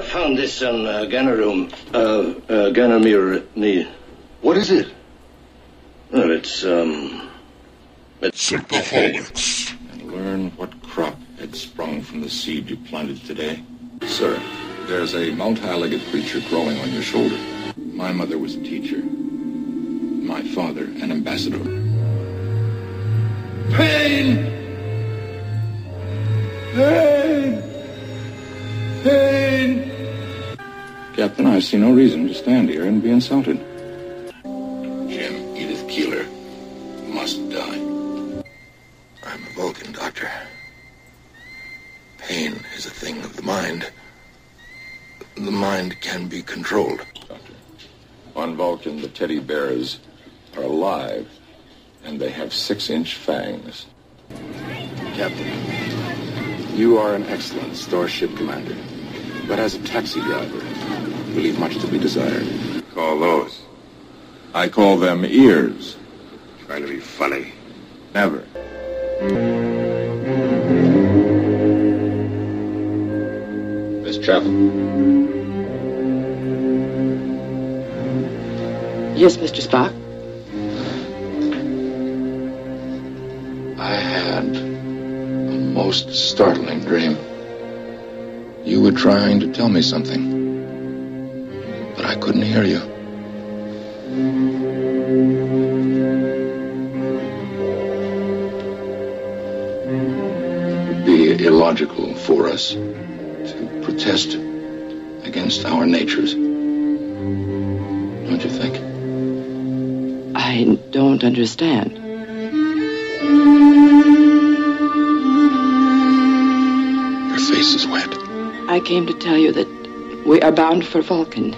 found this on Ganneroom. Gannemir. What is it? Well, it's Sympaholics. And learn what crop had sprung from the seed you planted today. Sir, there's a multi-legged creature growing on your shoulder. My mother was a teacher. My father, an ambassador. Pain! Pain! Pain! Captain, I see no reason to stand here and be insulted. Jim, Edith Keeler must die. I'm a Vulcan, Doctor. Pain is a thing of the mind. The mind can be controlled. Doctor, on Vulcan, the teddy bears are alive, and they have 6-inch fangs. Captain, you are an excellent starship commander, but as a taxi driver, you leave much to be desired. Call those. I call them ears. Trying to be funny. Never. Miss Chapel. Yes, Mr. Spock? I had a most startling dream. You were trying to tell me something, but I couldn't hear you. It would be illogical for us to protest against our natures. Don't you think? I don't understand. Your face is wet. I came to tell you that we are bound for Vulcan.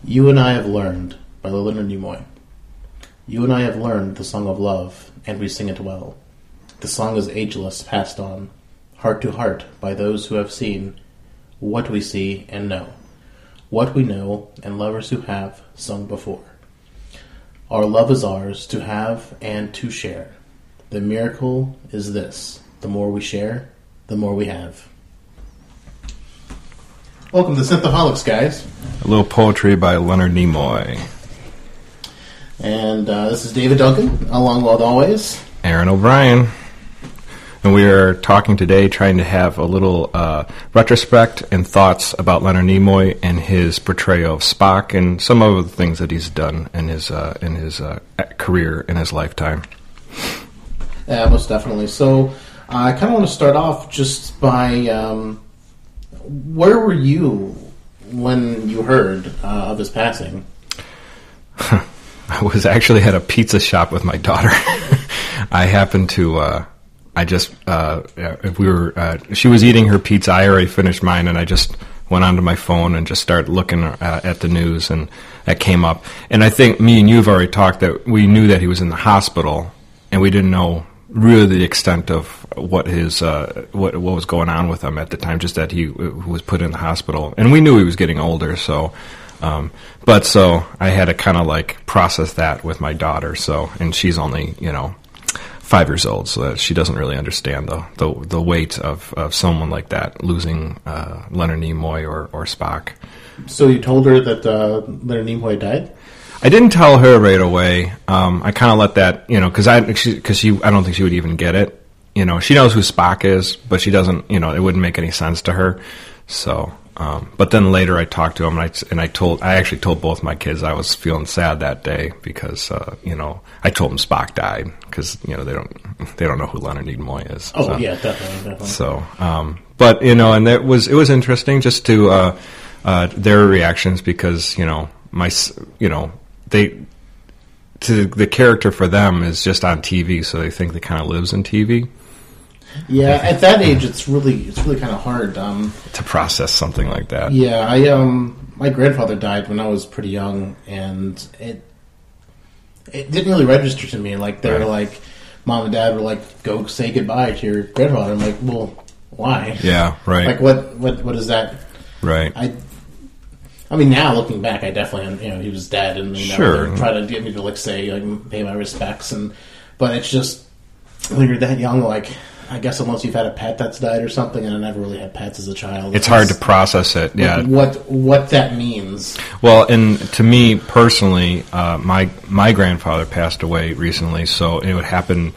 You and I have learned, by Leonard Nimoy. You and I have learned the song of love, and we sing it well. The song is ageless, passed on, heart to heart, by those who have seen what we see and know, what we know, and lovers who have sung before. Our love is ours to have and to share. The miracle is this: the more we share, the more we have. Welcome to Synthaholics, guys. A little poetry by Leonard Nimoy. And this is David Duncan, along with always Aaron O'Brien. And we are talking today, trying to have a little retrospect and thoughts about Leonard Nimoy and his portrayal of Spock and some of the things that he's done in his career, in his lifetime. Yeah, most definitely. So I kind of want to start off just by where were you when you heard of his passing? I was actually at a pizza shop with my daughter. I happened to... she was eating her pizza. I already finished mine, and I just went onto my phone and just started looking at the news, and that came up. And I think me and you have already talked that we knew that he was in the hospital, and we didn't know really the extent of what his what was going on with him at the time. Just that he was put in the hospital, and we knew he was getting older. So I had to kind of like process that with my daughter. So, and she's only 5 years old, so that she doesn't really understand the weight of someone like that losing Leonard Nimoy or Spock. So you told her that Leonard Nimoy died? I didn't tell her right away. I kind of let that, because I don't think she would even get it. She knows who Spock is, but she doesn't. It wouldn't make any sense to her. So, but then later I talked to him, and I actually told both my kids I was feeling sad that day because I told them Spock died because they don't know who Leonard Nimoy is. Oh so. Yeah, definitely. So, but and it was interesting just to their reactions because the character for them is just on TV, so they think that kind of lives in TV. Yeah, at that age, it's really kind of hard to process something like that. Yeah, my grandfather died when I was pretty young, and it didn't really register to me. Like they were like, Mom and Dad were like, "Go say goodbye to your grandfather." I'm like, "Well, why?" Yeah, right. Like what is that? Right. I mean, now looking back, I definitely, he was dead, and sure. Try to get me to pay my respects, but it's just when you're that young, like I guess unless you've had a pet that's died or something, and I never really had pets as a child. It's hard to process it, yeah. What that means. Well, and to me personally, my grandfather passed away recently, so it would happen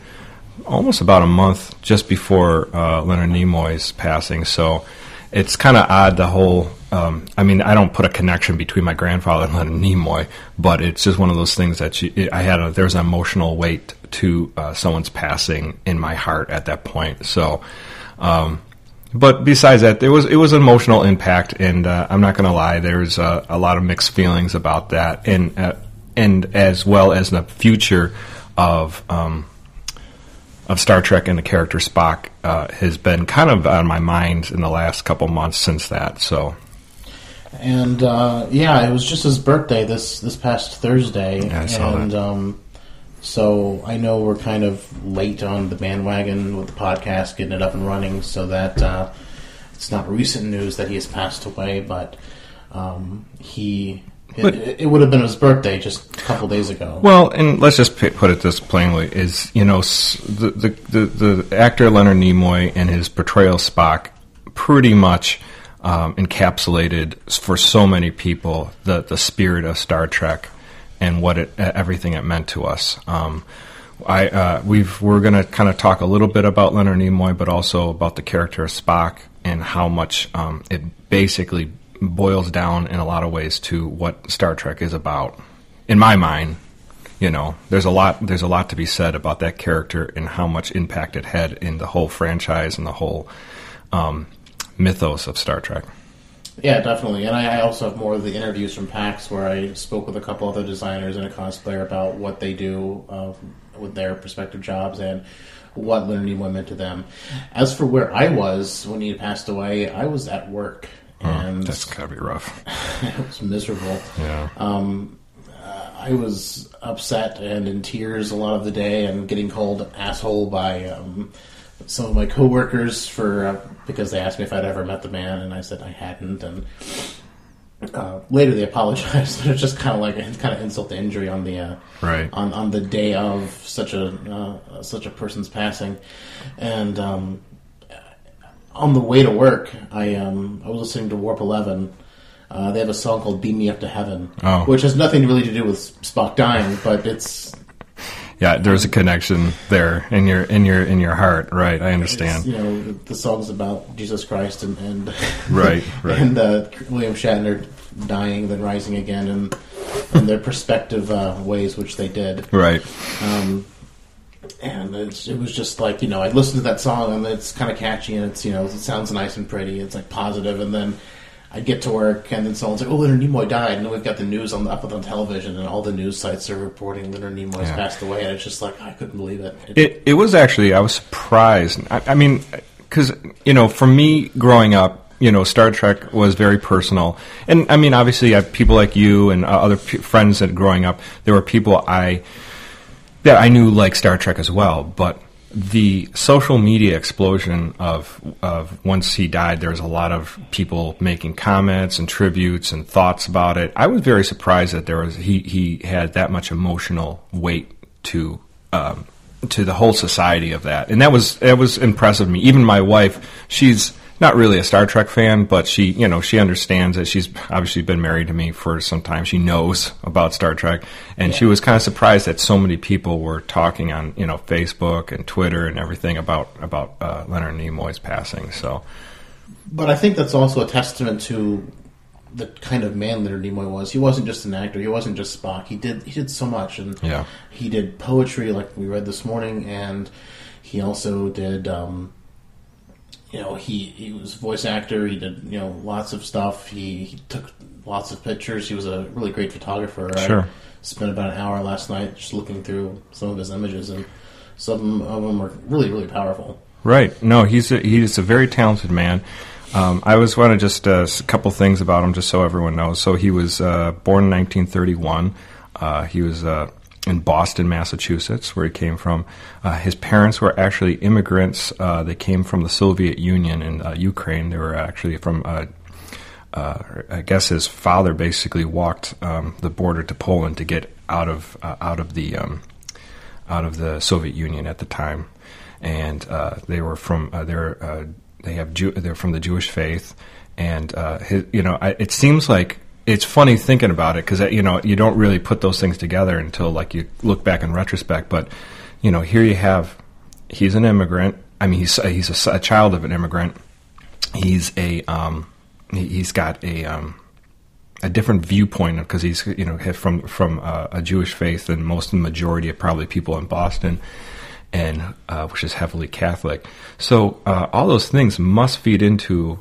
almost about a month just before Leonard Nimoy's passing, so it's kind of odd the whole... I mean, I don't put a connection between my grandfather and Leonard Nimoy, but it's just one of those things that there's an emotional weight to someone's passing in my heart at that point. So, but besides that, it was an emotional impact, and I'm not going to lie, there's a lot of mixed feelings about that, and as well as the future of Star Trek and the character Spock has been kind of on my mind in the last couple months since that. So. And it was just his birthday this past Thursday. Yeah, I saw that. So I know we're kind of late on the bandwagon with the podcast, getting it up and running, so that it's not recent news that he has passed away, but it would have been his birthday just a couple days ago. Well, and let's just put it this plainly: is the actor Leonard Nimoy and his portrayal of Spock pretty much. Encapsulated for so many people the spirit of Star Trek and what everything it meant to us. We're going to kind of talk a little bit about Leonard Nimoy, but also about the character of Spock and how much it basically boils down in a lot of ways to what Star Trek is about. In my mind, there's a lot to be said about that character and how much impact it had in the whole franchise and the whole mythos of Star Trek. Yeah, definitely. And I also have more of the interviews from PAX where I spoke with a couple other designers and a cosplayer about what they do with their respective jobs and what Leonard Nimoy meant to them. As for where I was when he passed away, I was at work. And that's gotta be rough. It was miserable. Yeah. I was upset and in tears a lot of the day and getting called asshole by some of my coworkers because they asked me if I'd ever met the man, and I said I hadn't. And later they apologized, but it's just kind of insult to injury on the right on the day of such a person's passing. And on the way to work, I was listening to Warp 11. They have a song called "Beam Me Up to Heaven," which has nothing really to do with Spock dying, but it's. Yeah, there's a connection there in your heart, right? I understand. The song's about Jesus Christ and right, and William Shatner dying, then rising again, and their perspective ways which they did. Right. And it was just like I listened to that song and it's kind of catchy and it's it sounds nice and pretty. It's like positive, and then I'd get to work, and then someone's like, "Oh, Leonard Nimoy died," and then we've got the news up on television, and all the news sites are reporting Leonard Nimoy's passed away, and it's just like I couldn't believe it. It was actually, I was surprised. I mean, because for me growing up, Star Trek was very personal, and I mean, obviously, I have people like you and other friends that growing up, there were people that I knew like Star Trek as well, but. The social media explosion of once he died, there was a lot of people making comments and tributes and thoughts about it. I was very surprised that he had that much emotional weight to the whole society of that, and that was impressive to me. Even my wife, she's not really a Star Trek fan, but she understands that. She's obviously been married to me for some time. She knows about Star Trek, and she was kind of surprised that so many people were talking on Facebook and Twitter and everything about Leonard Nimoy's passing. So, but I think that's also a testament to the kind of man Leonard Nimoy was. He wasn't just an actor. He wasn't just Spock. He did so much, and he did poetry like we read this morning, and he also did. He was a voice actor. He did, lots of stuff. He took lots of pictures. He was a really great photographer. Sure. I spent about an hour last night just looking through some of his images, and some of them are really, really powerful. Right. No, he's a very talented man. I was want to just a couple things about him, just so everyone knows. So he was born in 1931. He was in Boston, Massachusetts, where he came from. His parents were actually immigrants. They came from the Soviet Union in Ukraine. They were actually from, I guess his father basically walked the border to Poland to get out of the Soviet Union at the time. and they were from they're from the Jewish faith, and it seems like it's funny thinking about it because you don't really put those things together until like you look back in retrospect. But here you have he's an immigrant. I mean, he's a child of an immigrant. He's he's got a different viewpoint because he's from a Jewish faith than most of the majority of probably people in Boston, and which is heavily Catholic. So all those things must feed into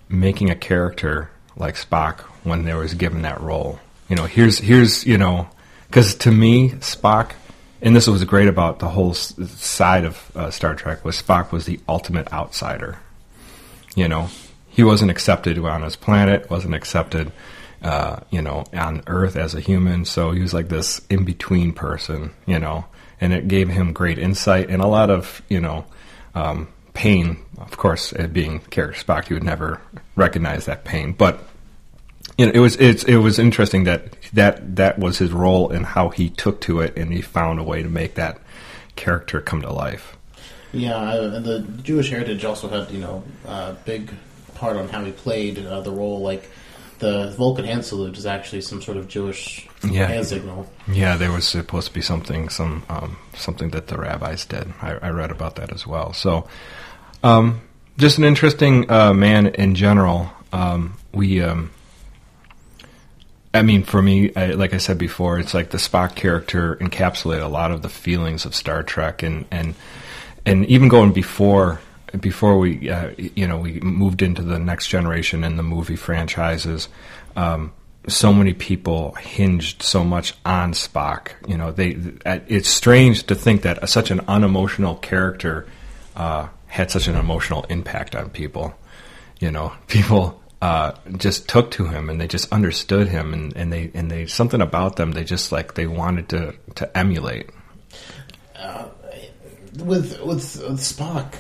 making a character like Spock when they was given that role. Here's because to me Spock, and this was great about the whole side of Star Trek, was Spock was the ultimate outsider. He wasn't accepted on his planet, wasn't accepted on Earth as a human, so he was like this in-between person, and it gave him great insight and a lot of, pain. Of course, being character Spock, he would never recognize that pain, but it was interesting that was his role and how he took to it, and he found a way to make that character come to life. Yeah, and the Jewish heritage also had, a big part on how he played the role. Like the Vulcan hand salute is actually some sort of Jewish hand signal. Yeah, there was supposed to be something that the rabbis did. I read about that as well. So, just an interesting man in general. For me, like I said before, it's like the Spock character encapsulated a lot of the feelings of Star Trek, and even going before we we moved into the next generation in the movie franchises, so many people hinged so much on Spock. It's strange to think that such an unemotional character had such an emotional impact on people. People just took to him and they just understood him, and they something about them they just they wanted to emulate. With Spock,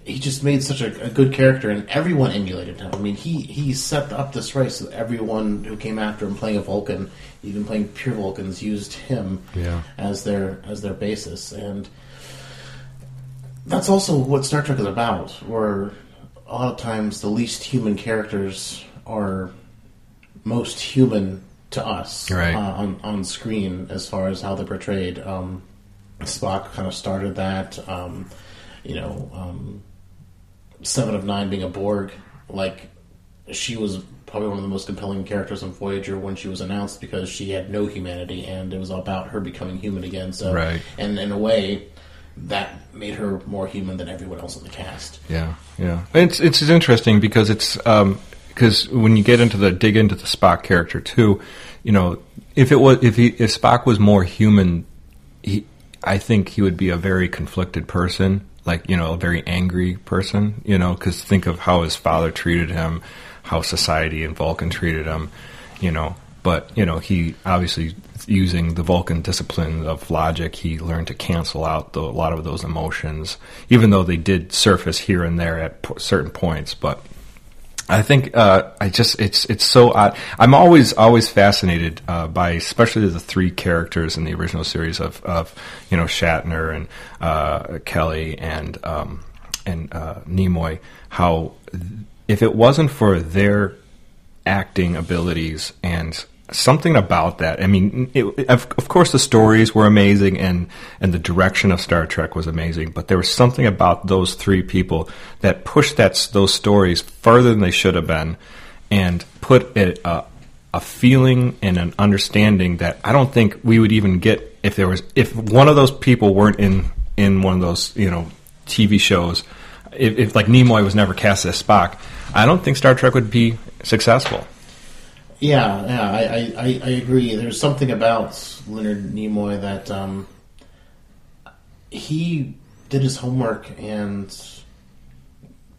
he just made such a good character, and everyone emulated him. I mean, he set up this race so that everyone who came after him, playing a Vulcan, even playing pure Vulcans, used him as their basis, and that's also what Star Trek is about. Where a lot of times the least human characters are most human to us, right, on screen as far as how they're portrayed. Spock kind of started that. 7 of 9 being a Borg, she was probably one of the most compelling characters on Voyager when she was announced because she had no humanity and it was about her becoming human again. So, right. And in a way, that made her more human than everyone else in the cast. Yeah. It's interesting because it's because when you dig into the Spock character too, if Spock was more human, I think he would be a very conflicted person, a very angry person, because think of how his father treated him, how society and Vulcan treated him, but, he obviously, using the Vulcan discipline of logic, he learned to cancel out a lot of those emotions, even though they did surface here and there at certain points, but I think it's so odd. I'm always fascinated by especially the 3 characters in the original series of Shatner and Kelly and Nimoy. How if it wasn't for their acting abilities and something about that, I mean, of course the stories were amazing and the direction of Star Trek was amazing, but there was something about those 3 people that pushed those stories further than they should have been and put a feeling and an understanding that I don't think we would even get if one of those people weren't in one of those TV shows. If Nimoy was never cast as Spock, I don't think Star Trek would be successful. Yeah, I agree. There's something about Leonard Nimoy that he did his homework and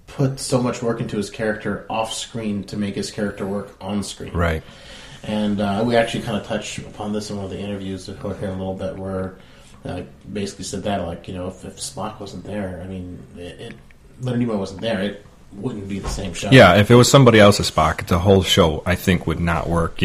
put so much work into his character off screen to make his character work on screen. Right. And we actually kind of touched upon this in one of the interviews here in a little bit, where basically said that if Spock wasn't there, I mean, Leonard Nimoy wasn't there, it wouldn't be the same show. Yeah, if it was somebody else's Spock, the whole show, I think, would not work,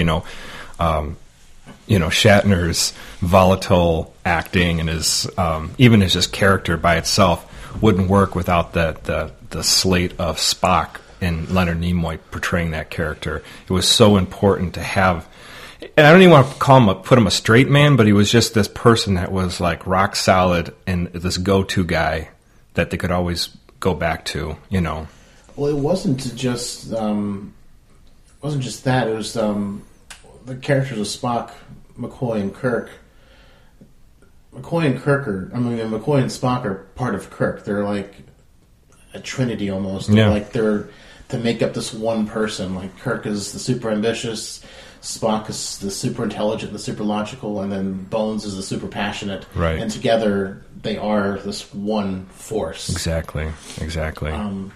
Shatner's volatile acting and his even his just character by itself wouldn't work without the slate of Spock and Leonard Nimoy portraying that character. It was so important to have, and I don't even want to put him a straight man, but he was just this person that was like rock solid and this go-to guy that they could always go back to, Well, it wasn't just that. It was the characters of Spock, McCoy, and Kirk. McCoy and Spock are part of Kirk. They're like a trinity almost. They're to make up this one person. Like Kirk is the super ambitious, Spock is the super intelligent, the super logical, and then Bones is the super passionate. Right. And together they are this one force. Exactly. And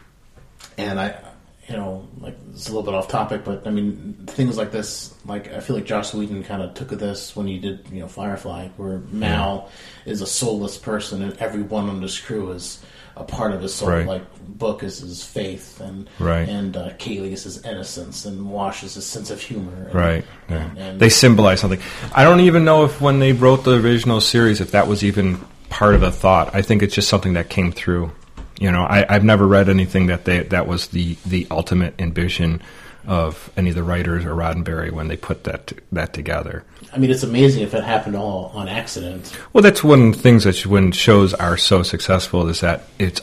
it's a little bit off topic, but I mean, things like this, like I feel like Joss Whedon kind of took this when he did, Firefly, where Mal is a soulless person and everyone on his crew is a part of his soul. Right. Like Book is his faith, and Kaylee is his innocence, and Wash is his sense of humor. Right. And they symbolize something. I don't even know if when they wrote the original series, if that was even part of a thought. I think it's just something that came through. I've never read anything that was the ultimate ambition of any of the writers or Roddenberry when they put that together. I mean, it's amazing if it happened all on accident. Well, that's one of the things that when shows are so successful is that it's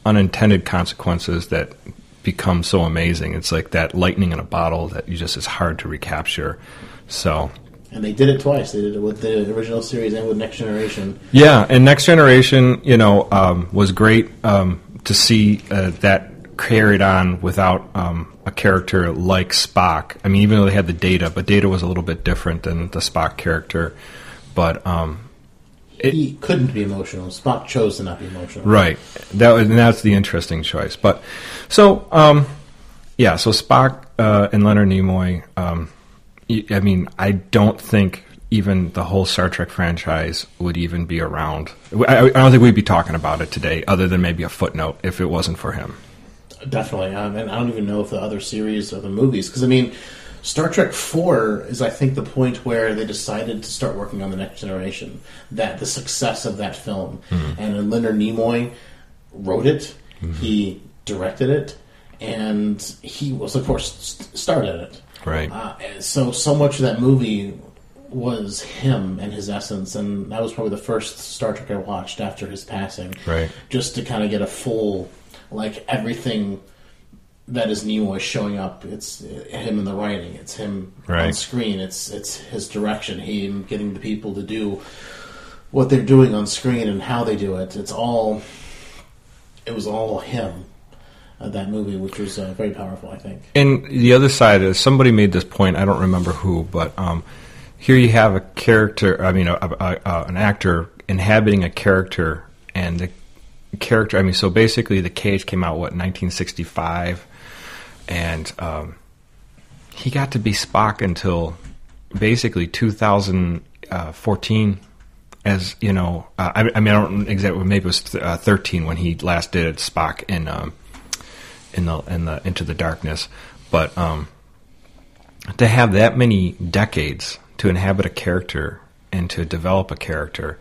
unintended consequences that become so amazing. It's like that lightning in a bottle that is hard to recapture. So. And they did it twice. They did it with the original series and with Next Generation. Yeah, and Next Generation, was great to see that carried on without a character like Spock. I mean, even though they had the Data, but Data was a little bit different than the Spock character. But he couldn't be emotional. Spock chose to not be emotional. Right. That's the interesting choice. But so Spock and Leonard Nimoy. I mean, I don't think even the whole Star Trek franchise would even be around. I don't think we'd be talking about it today, other than maybe a footnote, if it wasn't for him. Definitely. And I don't even know if the other series or the movies, because, I mean, Star Trek 4 is, I think, the point where they decided to start working on the Next Generation, that the success of that film. Mm-hmm. And Leonard Nimoy wrote it, he directed it, and he was, of course, starred in it. Right. So much of that movie was him and his essence, and that was probably the first Star Trek I watched after his passing. Right. Just to kind of get a full, like, everything that is Nimoy showing up. It's him in the writing. It's him on screen. It's his direction. Him getting the people to do what they're doing on screen and how they do it. It was all him. That movie, which was very powerful, I think. And the other side is, somebody made this point, I don't remember who, but here you have a character, an actor inhabiting a character, and the character, so basically The Cage came out, 1965, and he got to be Spock until basically 2014, as, I don't exactly, maybe it was 13 when he last did it, Spock in the Into the Darkness, but to have that many decades to inhabit a character and to develop a character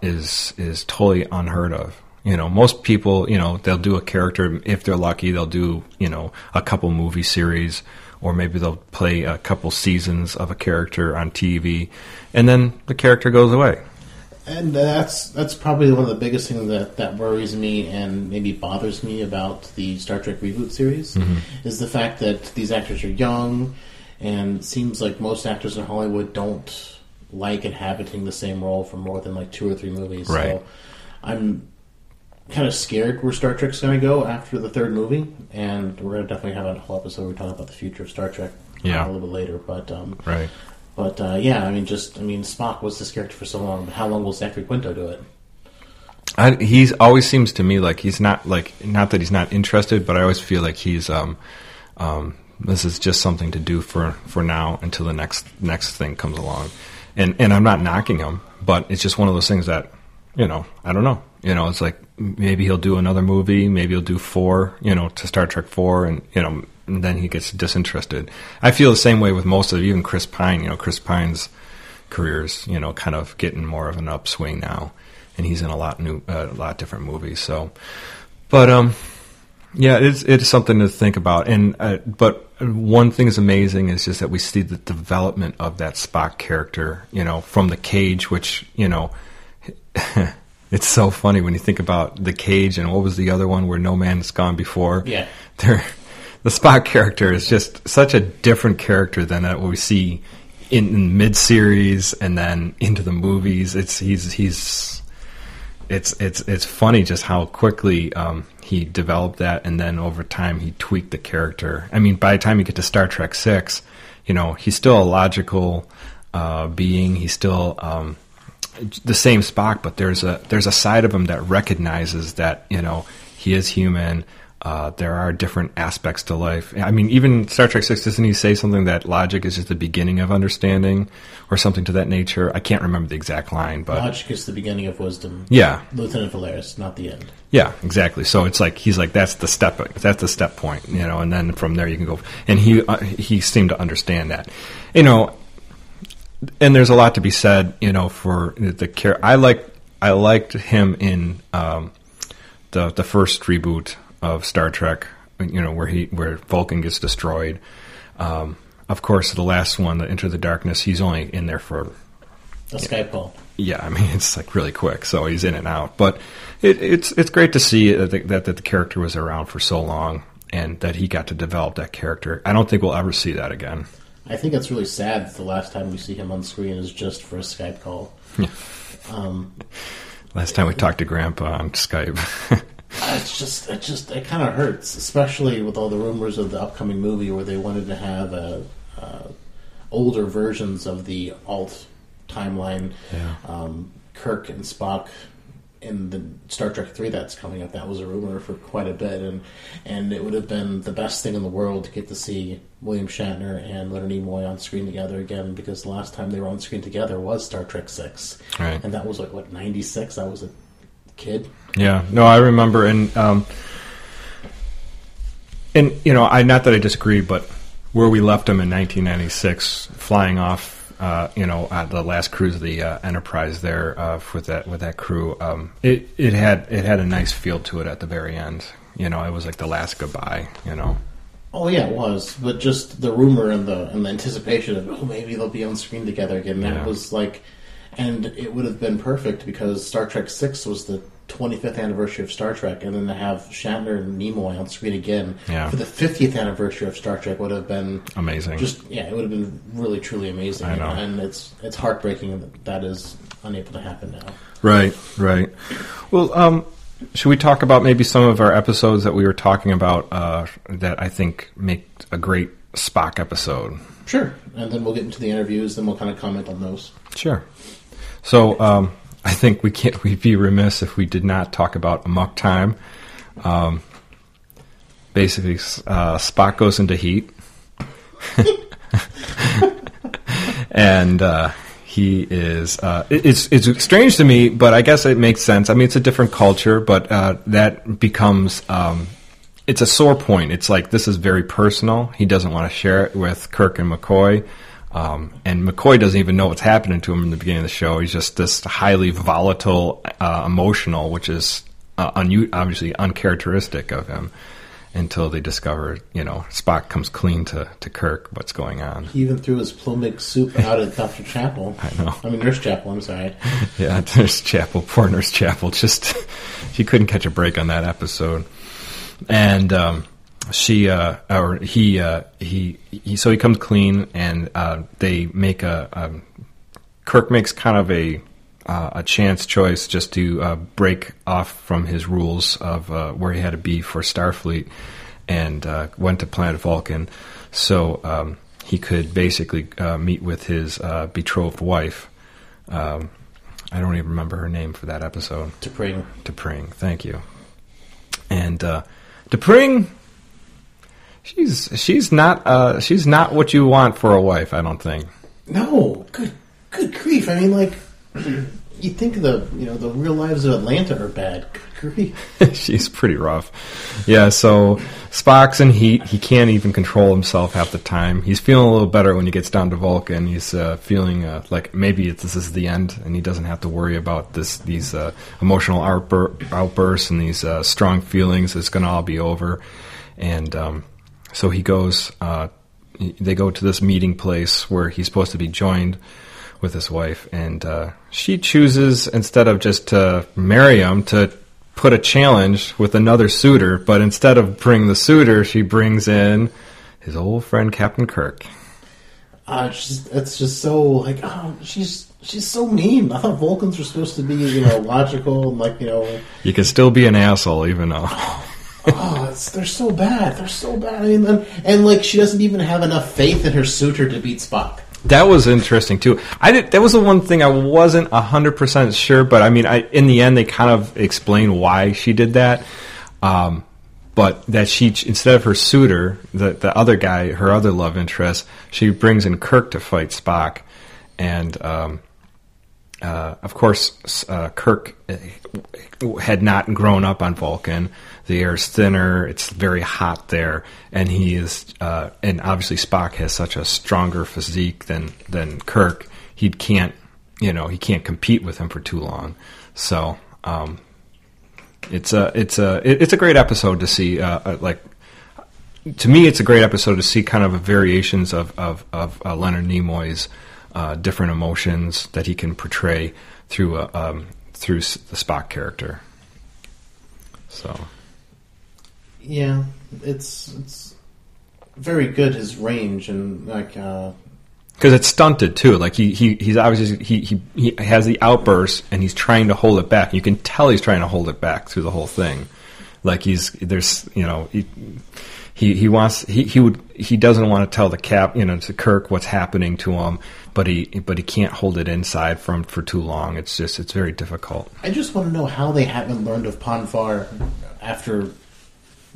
is totally unheard of. Most people, they'll do a character, if they're lucky, they'll do a couple movie series, or maybe they'll play a couple seasons of a character on TV, and then the character goes away. And that's probably one of the biggest things that worries me and maybe bothers me about the Star Trek reboot series, is the fact that these actors are young, and it seems like most actors in Hollywood don't like inhabiting the same role for more than like 2 or 3 movies. Right. So I'm kind of scared where Star Trek's going to go after the 3rd movie, and we're going to definitely have a whole episode where we talk about the future of Star Trek a little bit later. But right. But Spock was this character for so long. But how long will Zachary Quinto do it? He always seems to me like he's not not that he's not interested, but I always feel like he's this is just something to do for now until the next thing comes along. And I'm not knocking him, but it's just one of those things that I don't know. It's like maybe he'll do another movie, maybe he'll do 4, to Star Trek 4, and and then he gets disinterested. I feel the same way with most of even Chris Pine. You know, Chris Pine's career is, you know, kind of getting more of an upswing now, and he's in a lot different movies. So, but yeah, it's something to think about. And but one thing is amazing is just that we see the development of that Spock character, you know, from the Cage, which, you know, it's so funny when you think about the Cage and what was the other one where No Man's Gone Before. Yeah, the Spock character is just such a different character than what we see in mid-series and then into the movies. It's funny just how quickly he developed that, and then over time he tweaked the character. I mean, by the time you get to Star Trek VI, you know, he's still a logical being. He's still the same Spock, but there's a side of him that recognizes that, you know, he is human. There are different aspects to life. I mean, even Star Trek VI, doesn't he say something that logic is just the beginning of understanding or something to that nature? I can't remember the exact line, but logic is the beginning of wisdom. Yeah. Lieutenant Valeris, not the end. Yeah, exactly. So it's like, he's like, that's the step point, you know, and then from there you can go. And he seemed to understand that, you know, and there's a lot to be said, you know, for the care. I liked him in the first reboot of Star Trek, you know, where Vulcan gets destroyed. Of course, the last one, the Into the Darkness, he's only in there for a Skype call. Yeah, I mean, it's like really quick, so he's in and out. But it's great to see that the character was around for so long and that he got to develop that character. I don't think we'll ever see that again. I think it's really sad that the last time we see him on screen is just for a Skype call. Yeah. Last time we talked to Grandpa on Skype. It kind of hurts, especially with all the rumors of the upcoming movie where they wanted to have older versions of the alt timeline. Yeah. Kirk and Spock in the Star Trek 3 that's coming up. That was a rumor for quite a bit, and it would have been the best thing in the world to get to see William Shatner and Leonard Nimoy on screen together again, because the last time they were on screen together was Star Trek 6. Right. And that was like, what, 96? I was a kid. Yeah, no, I remember, and you know, not that I disagree, but where we left him in 1996, flying off, you know, at the last cruise of the Enterprise there with that crew, it had a nice feel to it at the very end. You know, it was like the last goodbye. You know. Oh yeah, it was, but just the rumor and the anticipation of maybe they'll be on screen together again. That was like, and it would have been perfect because Star Trek 6 was the 25th anniversary of Star Trek, and then to have Shatner and Nimoy on screen again for the 50th anniversary of Star Trek would have been amazing. It would have been really truly amazing. I know. And it's heartbreaking that is unable to happen now. Right. Well, should we talk about maybe some of our episodes that we were talking about that I think make a great Spock episode? Sure, and then we'll get into the interviews, then we'll kind of comment on those. Sure. So, I think we'd be remiss if we did not talk about Amok Time. Basically, Spock goes into heat. And he is... it's strange to me, but I guess it makes sense. I mean, it's a different culture, but that becomes... it's a sore point. It's like, this is very personal. He doesn't want to share it with Kirk and McCoy. And McCoy doesn't even know what's happening to him in the beginning of the show. He's just this highly volatile, emotional, which is obviously uncharacteristic of him until they discover, you know, Spock comes clean to Kirk what's going on. He even threw his plumbic soup out at Dr. Chapel. I know. I mean, Nurse Chapel, I'm sorry. Yeah, Nurse Chapel. Poor Nurse Chapel. Just, she couldn't catch a break on that episode. And, he comes clean, and they make Kirk makes kind of a chance choice just to break off from his rules of where he had to be for Starfleet, and went to planet Vulcan, so he could basically meet with his betrothed wife. I don't even remember her name for that episode. T'Pring. Thank you. And T'Pring. She's not what you want for a wife, I don't think. No, good grief. I mean, like, You think the real lives of Atlanta are bad. Good grief. She's pretty rough. Yeah, so Spock's in heat. He can't even control himself half the time. He's feeling a little better when he gets down to Vulcan. He's feeling like maybe this is the end, and he doesn't have to worry about these emotional outbursts and these strong feelings. It's going to all be over. And so he goes. They go to this meeting place where he's supposed to be joined with his wife, and she chooses, instead of just to marry him, to put a challenge with another suitor, but instead of bringing the suitor, she brings in his old friend Captain Kirk. It's just so, like, she's so mean. I thought Vulcans were supposed to be, logical, and, like, You can still be an asshole, even though... they're so bad. They're so bad. I mean, and like, she doesn't even have enough faith in her suitor to beat Spock. That was interesting too. That was the one thing I wasn't 100% sure, but I mean, in the end, they kind of explained why she did that. But that she, instead of her suitor, the other guy, her other love interest, she brings in Kirk to fight Spock, and of course, Kirk had not grown up on Vulcan. The air's thinner; it's very hot there, and he is. And obviously, Spock has such a stronger physique than Kirk. He can't compete with him for too long. So it's a great episode to see. Like, to me, it's a great episode to see kind of variations of Leonard Nimoy's different emotions that he can portray through the Spock character. So. Yeah, it's very good, his range, and like because it's stunted too. Like he's obviously he has the outburst and he's trying to hold it back. You can tell he's trying to hold it back through the whole thing. Like he doesn't want to tell to Kirk what's happening to him, but he can't hold it inside for too long. It's very difficult. I just want to know how they haven't learned of Pon farr after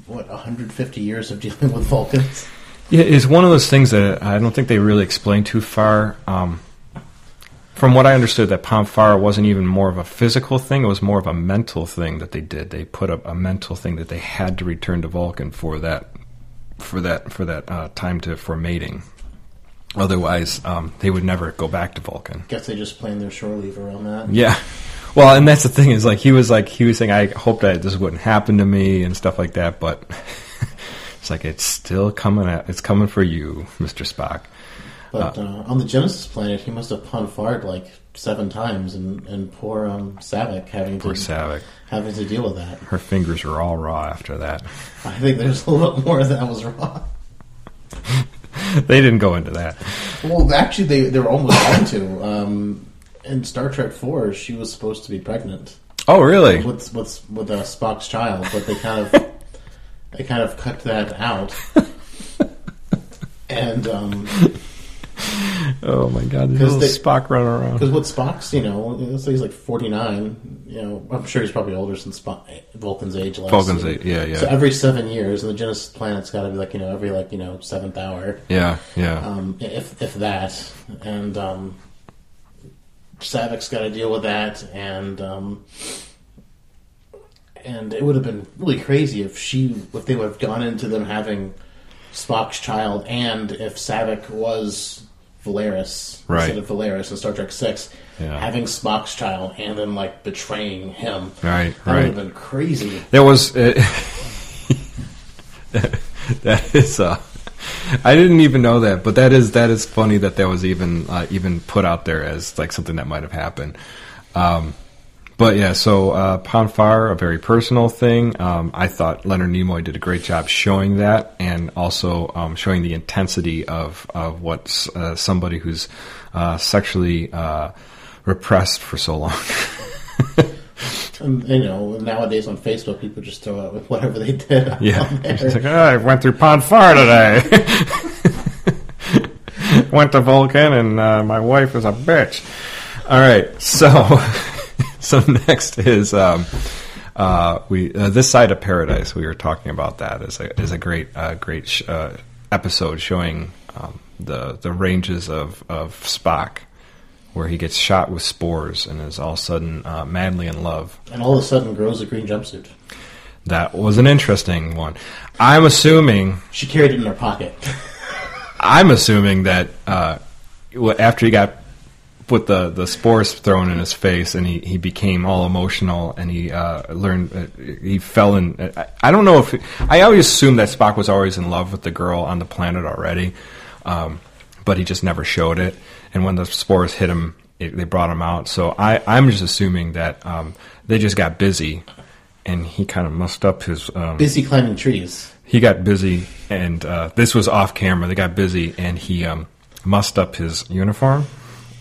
150 years of dealing with Vulcans. Yeah, it's one of those things that I don't think they really explain too far. From what I understood, that Pon farr wasn't even more of a physical thing; it was more of a mental thing that they did. They put a mental thing that they had to return to Vulcan for that time for mating. Otherwise, they would never go back to Vulcan. Guess they just planned their shore leave around that. Yeah. Well, and that's the thing is, he was saying, I hope that this wouldn't happen to me and stuff like that, but it's like, it's still coming. It's coming for you, Mr. Spock. But on the Genesis planet, he must have Pon farred like 7 times, and poor Saavik having to deal with that. Her fingers were all raw after that. I think there's a little bit more that was raw. They didn't go into that. Well, actually, they were almost going to. In Star Trek 4, she was supposed to be pregnant. Oh, really? With Spock's child, but they kind of cut that out. And oh my God, there's Spock running around. Because with Spock's, let's say he's like 49. I'm sure he's probably older since Vulcan's age. Vulcan's age, yeah. So every 7 years, and the Genesis planet's got to be like every 7th hour. Yeah. If that, and Saavik's got to deal with that, and it would have been really crazy if they would have gone into them having Spock's child, and if Saavik was Valeris instead of Valeris in Star Trek 6, having Spock's child and then betraying him. Right. That would have been crazy. There was that is I didn't even know that, but that is funny that was even put out there as something that might have happened. But yeah, so Pon farr, a very personal thing. I thought Leonard Nimoy did a great job showing that, and also showing the intensity of what somebody who's sexually repressed for so long. And, nowadays on Facebook, people just throw out with whatever they did. Yeah, it's like, I went through Pon farr today. Went to Vulcan, and my wife is a bitch. All right, so next is This Side of Paradise. We were talking about that is a great episode showing the ranges of Spock where he gets shot with spores and is all of a sudden madly in love. And all of a sudden grows a green jumpsuit. That was an interesting one. I'm assuming... She carried it in her pocket. I'm assuming that after he got put the spores thrown in his face and he became all emotional and he learned... he fell in... I don't know if... I always assumed that Spock was always in love with the girl on the planet already, but he just never showed it. And when the spores hit him, they brought him out. So I'm just assuming that they just got busy, and he kind of mussed up his... busy climbing trees. He got busy, and this was off camera. They got busy, and he mussed up his uniform,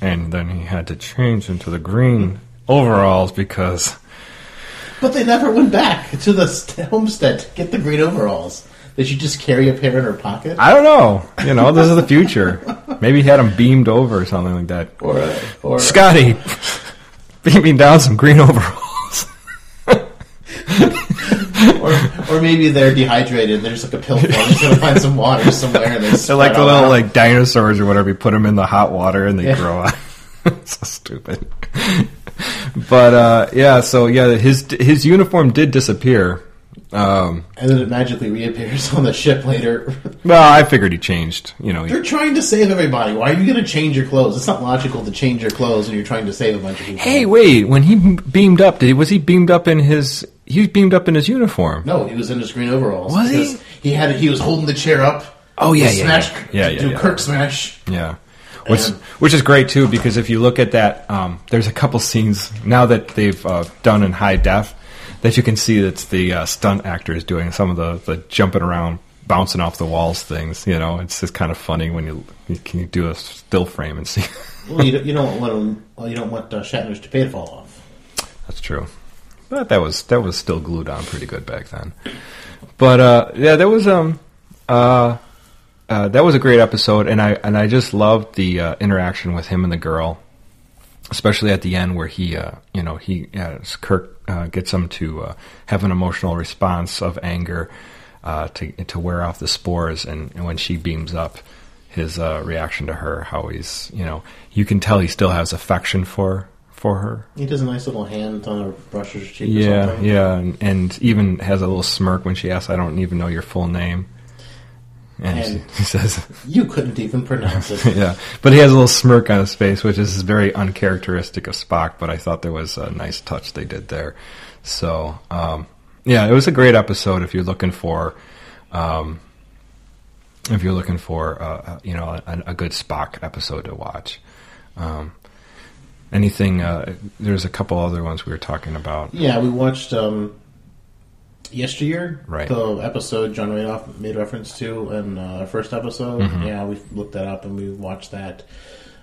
and then he had to change into the green overalls because... But they never went back to the homestead to get the green overalls. Did she just carry a pair in her pocket? I don't know. You know, this is the future. Maybe he had them beamed over or something like that. Or Scotty, beat me down some green overalls. or maybe they're dehydrated. There's like a pill form. He's going to find some water somewhere. And they're like the little like dinosaurs or whatever. You put them in the hot water and they grow up. So stupid. But his uniform did disappear. And then it magically reappears on the ship later. Well, I figured he changed. You know, they're trying to save everybody. Why are you going to change your clothes? It's not logical to change your clothes when you're trying to save a bunch of people. Hey, wait! When he beamed up, was he beamed up in his? He was beamed up in his uniform. No, he was in his green overalls. Was he? He was holding the chair up. Oh yeah, do Kirk smash. Yeah. Which is great too, because if you look at that, there's a couple scenes now that they've done in high def that you can see that's the stunt actors doing some of the jumping around, bouncing off the walls things. You know, it's just kind of funny when you can do a still frame and see. Well, you don't want Shatner's toupee to fall off. That's true, but that was still glued on pretty good back then. But that was a great episode, and I just loved the interaction with him and the girl, especially at the end where Kirk gets him to have an emotional response of anger to wear off the spores, and when she beams up, his reaction to her, how he's, you can tell he still has affection for her. He does a nice little hand on her, brushes her cheek. Yeah, and even has a little smirk when she asks, "I don't even know your full name." And he says, "You couldn't even pronounce it." Yeah, but he has a little smirk on his face, which is very uncharacteristic of Spock. But I thought there was a nice touch they did there. So, it was a great episode. If you're looking for, a good Spock episode to watch. There's a couple other ones we were talking about. Yeah, we watched. Yesteryear, right. The episode John Radoff made reference to in our first episode. Mm-hmm. Yeah, we looked that up and we watched that,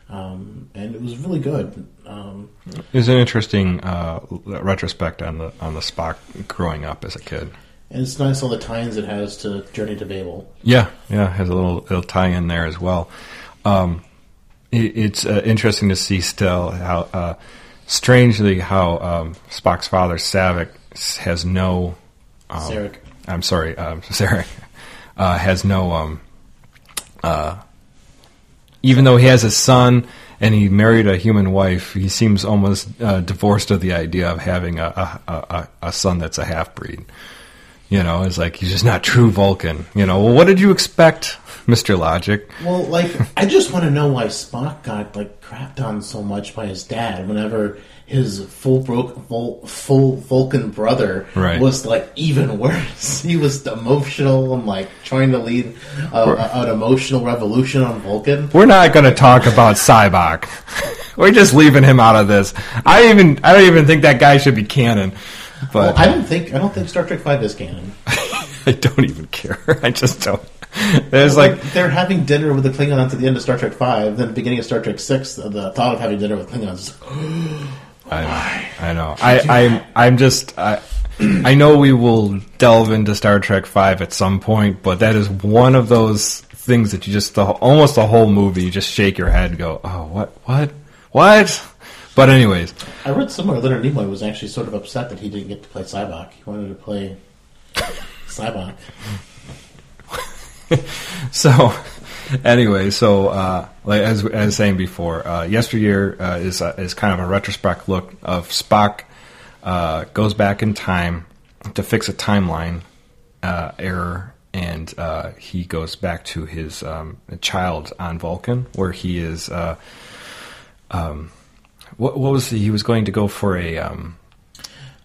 and it was really good. It was an interesting retrospect on the Spock growing up as a kid. And it's nice all the tie-ins it has to Journey to Babel. Yeah, it has a little tie-in there as well. It's interesting to see still how strangely how Spock's father Saavik has no. Sarek. I'm sorry, Sarek has no. Even though he has a son and he married a human wife, he seems almost divorced of the idea of having a son that's a half breed. It's like he's just not true Vulcan. Well, what did you expect, Mr. Logic? Well, I just want to know why Spock got crapped on so much by his dad whenever his full Vulcan brother was even worse. He was emotional and trying to lead an emotional revolution on Vulcan. We're not going to talk about Sybok. We're just leaving him out of this. I don't even think that guy should be canon. But I don't think Star Trek V is canon. I don't even care. I just don't. There's they're having dinner with the Klingons at the end of Star Trek V. Then at the beginning of Star Trek VI, the thought of having dinner with Klingons. I know. I know we will delve into Star Trek V at some point, but that is one of those things that you just almost the whole movie you just shake your head and go, oh, what? But anyways, I read somewhere Leonard Nimoy was actually sort of upset that he didn't get to play Sybok. He wanted to play Sybok. So, Anyway, so like as I was saying before, Yesteryear is kind of a retrospect look of Spock goes back in time to fix a timeline error, and he goes back to his child on Vulcan, where he is. What was he was going to go for a?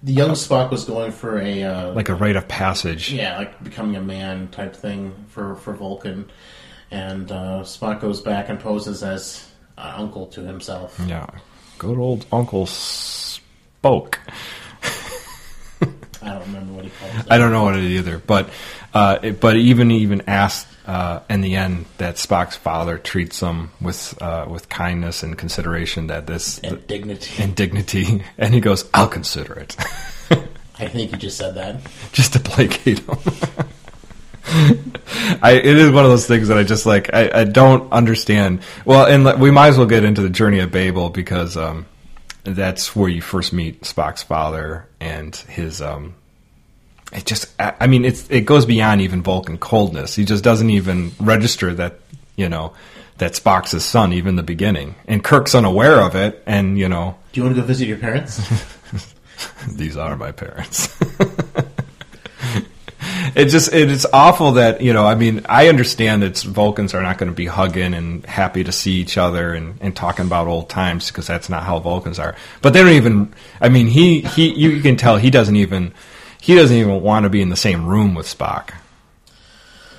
The young Spock was going for a like a rite of passage. Yeah, like becoming a man type thing for Vulcan, and Spock goes back and poses as uncle to himself. Yeah, good old Uncle Spoke. I don't remember what he called it. I don't know what it is either, but even asked in the end that Spock's father treats him with kindness and consideration, that this and dignity, and he goes, "I'll consider it." I think he just said that just to placate him. It is one of those things that I just like. I don't understand. Well, and we might as well get into the Journey of Babel, because that's where you first meet Spock's father and his. It just, I mean, it goes beyond even Vulcan coldness. He just doesn't even register that, that Spock's his son, even in the beginning. And Kirk's unaware of it, and, Do you want to go visit your parents? These are my parents. It's awful that, I mean, I understand that Vulcans are not going to be hugging and happy to see each other and talking about old times, because that's not how Vulcans are. But they don't even, I mean, you can tell he doesn't even want to be in the same room with Spock.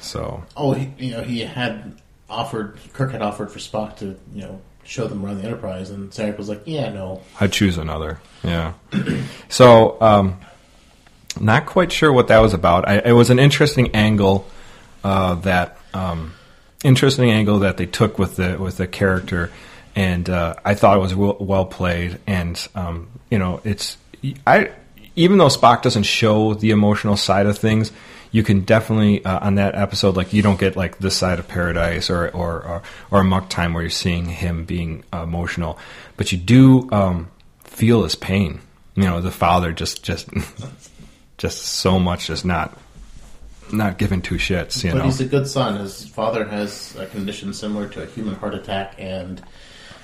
So. Oh, Kirk had offered for Spock to, show them around the Enterprise, and Sarek was like, yeah, no. I'd choose another. Yeah. So, not quite sure what that was about. It was an interesting angle that they took with the character, and I thought it was well played. And even though Spock doesn't show the emotional side of things, you can definitely on that episode, like, you don't get like This Side of Paradise or Muck Time where you're seeing him being emotional, but you do feel his pain. The father just so much, just not giving two shits. But he's a good son. His father has a condition similar to a human heart attack, and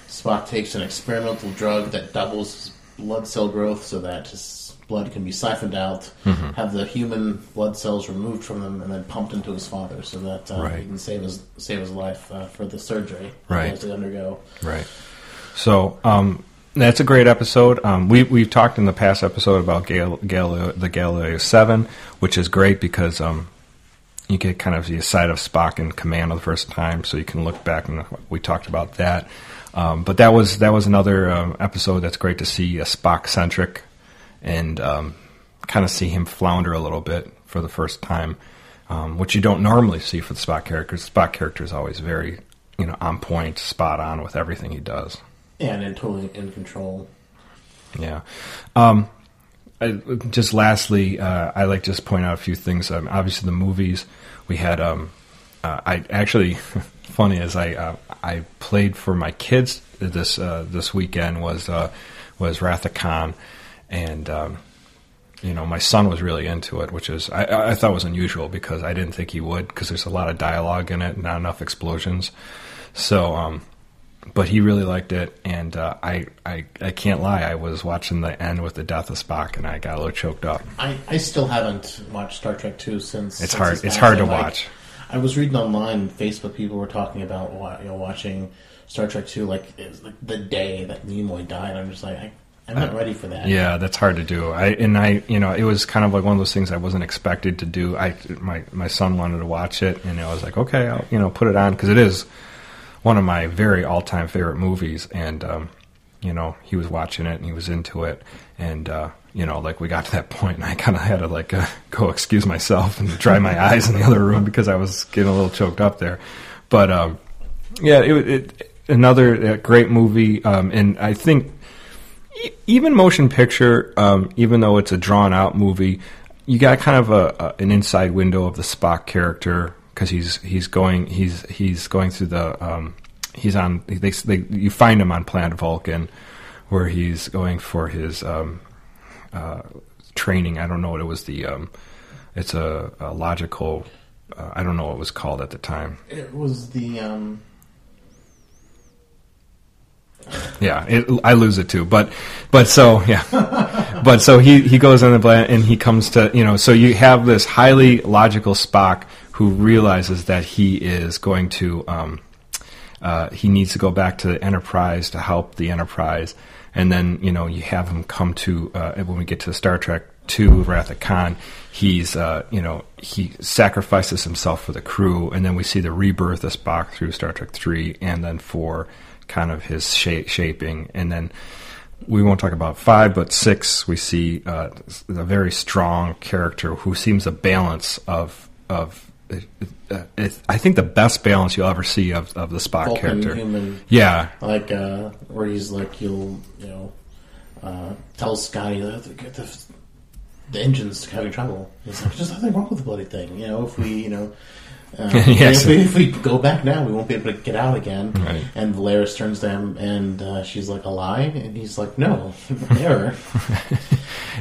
Spock takes an experimental drug that doubles his blood cell growth so that his blood can be siphoned out, have the human blood cells removed from them, and then pumped into his father so that he can save his life for the surgery he has to undergo. Right. So that's a great episode. We've talked in the past episode about the Galileo 7, which is great because you get kind of the side of Spock in command of the first time, so you can look back and we talked about that. But that was another episode that's great to see a Spock-centric and kind of see him flounder a little bit for the first time, which you don't normally see for the Spock character. The Spock character is always very, on point, spot on with everything he does. Yeah, and totally in control. Yeah. Just lastly, I like to just point out a few things. Obviously, the movies we had. I actually, funny as I played for my kids this weekend was Wrath of Khan, and my son was really into it, which is I thought was unusual because I didn't think he would, because there's a lot of dialogue in it, not enough explosions. So, but he really liked it, and I can't lie, I was watching the end with the death of Spock, and I got a little choked up. I still haven't watched Star Trek II since. It's hard. It's hard to watch. I was reading online, Facebook, people were talking about watching Star Trek II it was like the day that Nimoy died. I'm just like, I'm not ready for that. Yeah, that's hard to do. It was kind of like one of those things I wasn't expected to do. My son wanted to watch it, and I was like, okay, I'll put it on, because it is one of my very all-time favorite movies, and he was watching it and he was into it, and we got to that point and I kind of had to go excuse myself and dry my eyes in the other room because I was getting a little choked up there. But another great movie, and I think even motion picture, even though it's a drawn-out movie, you got kind of an inside window of the Spock character, because he's going through the you find him on planet Vulcan, where he's going for his training. I don't know what it was. It's a logical I don't know what it was called at the time. It was the Yeah, I lose it too. But so yeah, but so he goes on the planet and he comes to, you know. So you have this highly logical Spock who realizes that he is going to he needs to go back to the Enterprise to help the Enterprise, and then, you know, you have him come to when we get to Star Trek II, Wrath of Khan, he's you know, he sacrifices himself for the crew, and then we see the rebirth of Spock through Star Trek III, and then 4, kind of his shaping, and then we won't talk about 5, but 6 we see a very strong character who seems a balance of I think the best balance you'll ever see of the Spock Vulcan character. Human, yeah, like where he's like, you'll, you know, tell Scotty that the engine's having trouble. He's like, there's nothing wrong with the bloody thing. You know, if we, you know, yes. if we go back now, we won't be able to get out again. Right. And Valeris turns to him, and she's like, a lie? And he's like, no, error.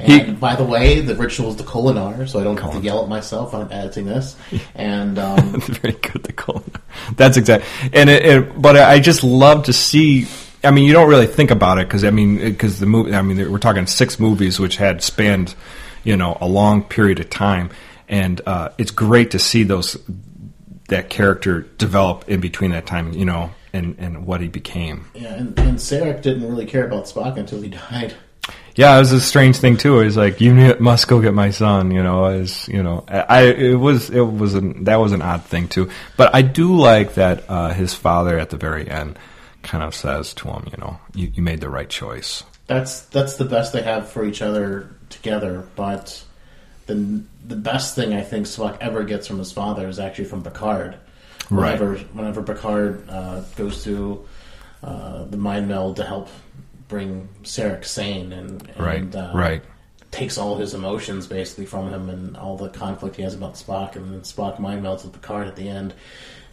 And by the way, the ritual is the Kolinar, so I don't have to yell at myself when I'm editing this. And very good, the Kolinar. That's exact. And but I just love to see. I mean, you don't really think about it because the movie. I mean, we're talking 6 movies which had spanned, you know, a long period of time, and it's great to see that character develop in between that time, you know, and what he became. Yeah, and Sarek didn't really care about Spock until he died. Yeah, it was a strange thing too. It was like, you must go get my son, you know. As you know, that was an odd thing too. But I do like that his father at the very end kind of says to him, you know, you made the right choice. That's the best they have for each other together. But the best thing I think Spock ever gets from his father is actually from Picard. Right. Whenever Picard goes to the mind meld to help bring Sarek sane and right. takes all his emotions basically from him and all the conflict he has about Spock, and then Spock mind melds with Picard at the end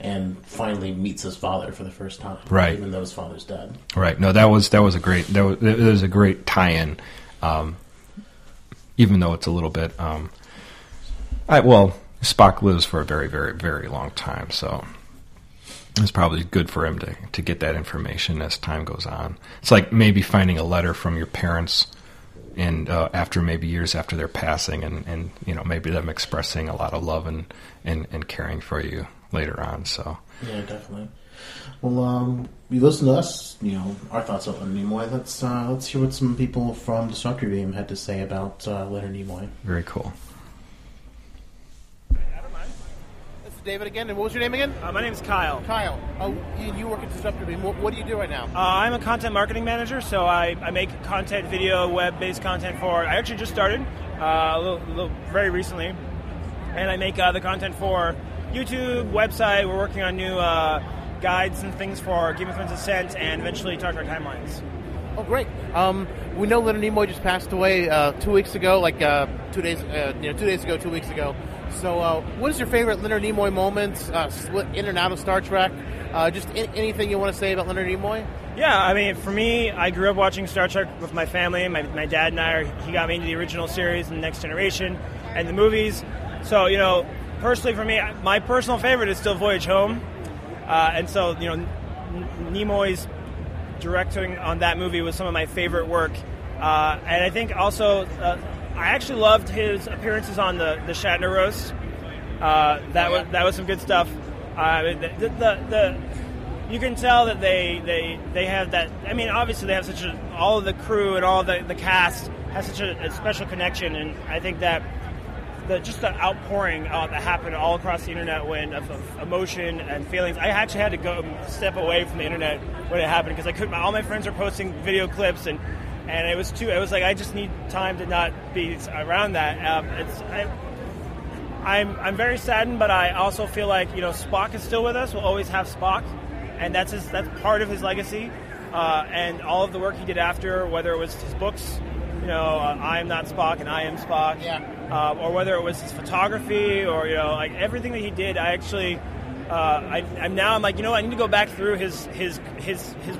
and finally meets his father for the first time. Right. Even though his father's dead. Right. No, that was a great a great tie-in. Even though it's a little bit Spock lives for a very, very, very long time, so it's probably good for him to get that information as time goes on. It's like maybe finding a letter from your parents, and after maybe years after their passing, and you know, maybe them expressing a lot of love and caring for you later on. So yeah, definitely. Well, you listen to us, you know, our thoughts on Leonard Nimoy. Let's hear what some people from Destructor Beam had to say about Leonard Nimoy. Very cool. David again, and what was your name again? My name is Kyle. Kyle. Oh, you work at Destructor Beam. What do you do right now? I'm a content marketing manager, so I make content, video, web-based content for. I actually just started a little very recently, and I make the content for YouTube, website. We're working on new guides and things for Game of Thrones Ascent, and eventually Star Trek Timelines. Oh, great. We know Leonard Nimoy just passed away 2 weeks ago, 2 days ago, 2 weeks ago. So what is your favorite Leonard Nimoy moments, in and out of Star Trek? Just anything you want to say about Leonard Nimoy? Yeah, I mean, for me, I grew up watching Star Trek with my family. My dad and I, he got me into the original series and Next Generation and the movies. So, you know, personally for me, my personal favorite is still Voyage Home. And so, you know, Nimoy's directing on that movie was some of my favorite work. And I think also, I actually loved his appearances on the Shatner roast. That was some good stuff. You can tell that they have that. I mean, obviously they have all of the crew and all of the cast has such a special connection, and I think that the outpouring that happened all across the internet of emotion and feelings. I actually had to go step away from the internet when it happened because I couldn't. All my friends were posting video clips and it was like I just need time to not be around that. I'm very saddened, but I also feel like, you know, Spock is still with us. We'll always have Spock, and that's part of his legacy, and all of the work he did after, whether it was his books, you know, I Am Not Spock and I Am Spock, or whether it was his photography, or, you know, like everything that he did. I actually, I'm like, you know, I need to go back through his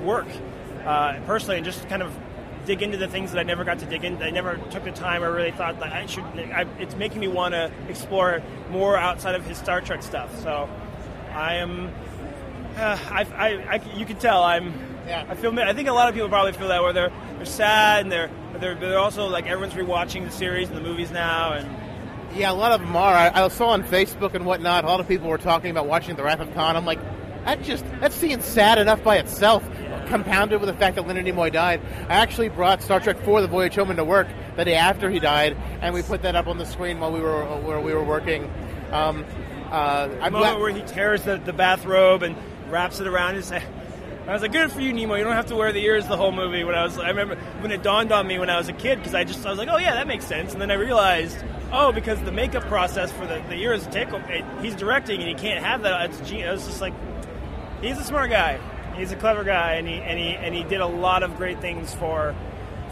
work personally and just kind of dig into the things that I never got to dig in. I never took the time or really thought that I should. It's making me want to explore more outside of his Star Trek stuff. So I am. You can tell I'm. Yeah. I think a lot of people probably feel that, where they're sad and they're also like everyone's rewatching the series and the movies now, and Yeah, a lot of them are. I saw on Facebook and whatnot, a lot of people were talking about watching The Wrath of Khan. I'm like, that's seeing sad enough by itself, compounded with the fact that Leonard Nimoy died. I actually brought Star Trek IV: The Voyage Home into work the day after he died, and we put that up on the screen while we were working. The moment where he tears the bathrobe and wraps it around his head. I was like, good for you, Nimoy. You don't have to wear the ears the whole movie. I remember when it dawned on me when I was a kid, because I was like, oh yeah, that makes sense. And then I realized, because the makeup process for the ears he's directing and he can't have that. It's genius. I was just like, he's a smart guy. He's a clever guy, and he did a lot of great things for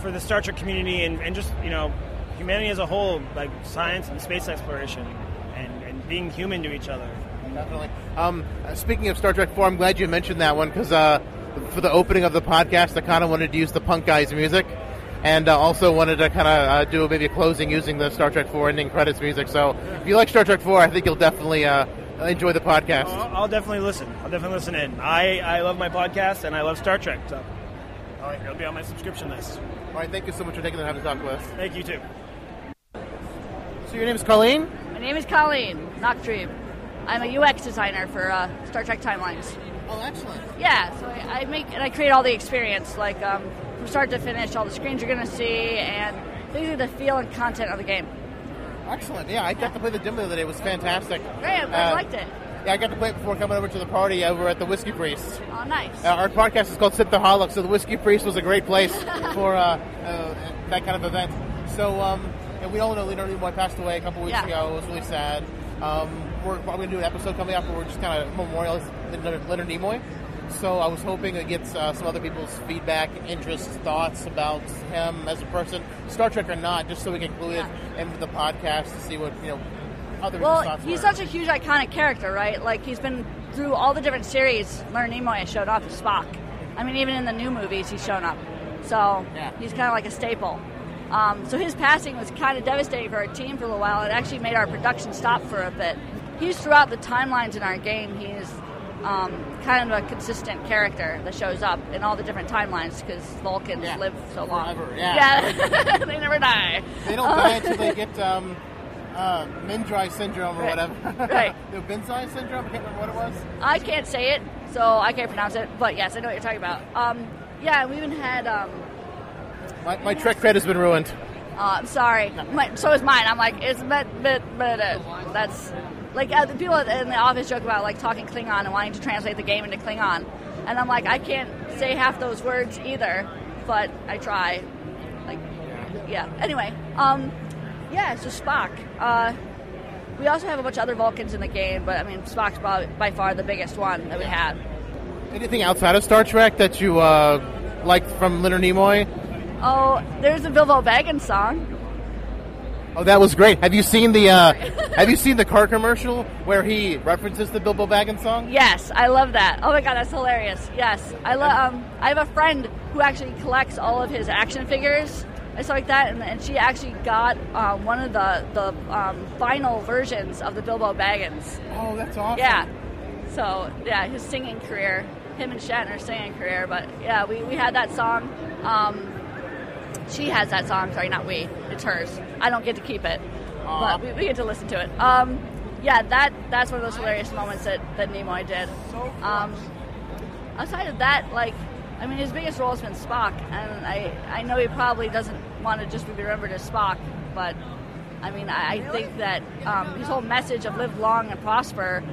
the Star Trek community and just humanity as a whole, like science and space exploration and being human to each other. Definitely. Speaking of Star Trek 4, I'm glad you mentioned that one, because for the opening of the podcast, I kind of wanted to use the Punk Guys music, and also wanted to kind of do maybe a closing using the Star Trek 4 ending credits music. So if you like Star Trek 4, I think you'll definitely enjoy the podcast. I'll definitely listen. I'll definitely listen in. I love my podcast, and I love Star Trek, so all right, it'll be on my subscription list. All right, thank you so much for taking the time to talk with us. Thank you, too. So your name is Colleen? My name is Colleen Nachtrieb. I'm a UX designer for Star Trek Timelines. Oh, excellent. Yeah, so I create all the experience, like from start to finish, all the screens you're going to see, and basically the feel and content of the game. Excellent. Yeah, I got to play the demo the other day. It was fantastic. Great, I liked it. Yeah, I got to play it before coming over to the party over at the Whiskey Priest. Oh, nice. Our podcast is called Synthaholic, so the Whiskey Priest was a great place for that kind of event. So, and we all know Leonard Nimoy passed away a couple weeks ago. It was really sad. We're probably going to do an episode coming up where we're just kind of memorialize Leonard Nimoy. So I was hoping to get some other people's feedback, interests, thoughts about him as a person, Star Trek or not, just so we can include it in the podcast to see what, other people's thoughts were. He's such a huge iconic character, right? Like, he's been through all the different series. Leonard Nimoy has showed up as Spock. I mean, even in the new movies, he's shown up. So he's kind of like a staple. So his passing was kind of devastating for our team for a little while. It actually made our production stop for a bit. He's throughout the timelines in our game. He's kind of a consistent character that shows up in all the different timelines because Vulcans live so long. Forever, They never die. They don't die until they get Mindrai syndrome or whatever. Right. The Binzai syndrome? I can't remember what it was. I can't say it, so I can't pronounce it. But yes, I know what you're talking about. We even had... My Trek cred has been ruined. I'm sorry. So is mine. I'm like, it's but that's like the people in the office joke about like talking Klingon and wanting to translate the game into Klingon, and I'm like, I can't say half those words either, but I try. Like, yeah. Anyway, so Spock. We also have a bunch of other Vulcans in the game, but I mean, Spock's by far the biggest one that we have. Anything outside of Star Trek that you liked from Leonard Nimoy? Oh, there's the Bilbo Baggins song. Oh, that was great. Have you seen the car commercial where he references the Bilbo Baggins song? Yes, I love that. Oh my god, that's hilarious. Yes, I have a friend who actually collects all of his action figures and stuff like that, and she actually got one of the vinyl versions of the Bilbo Baggins. Oh, that's awesome. Yeah. So yeah, his singing career, him and Shatner's singing career, but yeah, we had that song. She has that song. Sorry, not we. It's hers. I don't get to keep it, but we get to listen to it. That's one of those hilarious moments that Nimoy did. Outside of that, his biggest role has been Spock, and I know he probably doesn't want to just be remembered as Spock, but I mean, I think that his whole message of live long and prosper,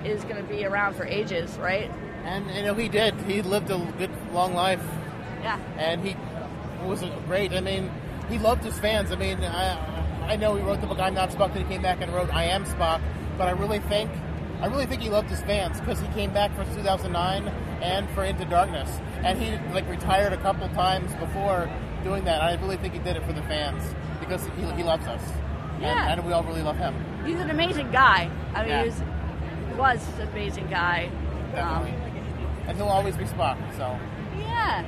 is going to be around for ages, right? And he did. He lived a good long life. Yeah. And he was great. I mean, he loved his fans. I mean, I know he wrote the book I'm Not Spock, then he came back and wrote I Am Spock, but I really think he loved his fans because he came back for 2009 and for Into Darkness, and he retired a couple times before doing that. I really think he did it for the fans because he loves us. Yeah. And we all really love him. He's an amazing guy. I mean, he was an amazing guy. Definitely. And he'll always be Spock. So. Yeah.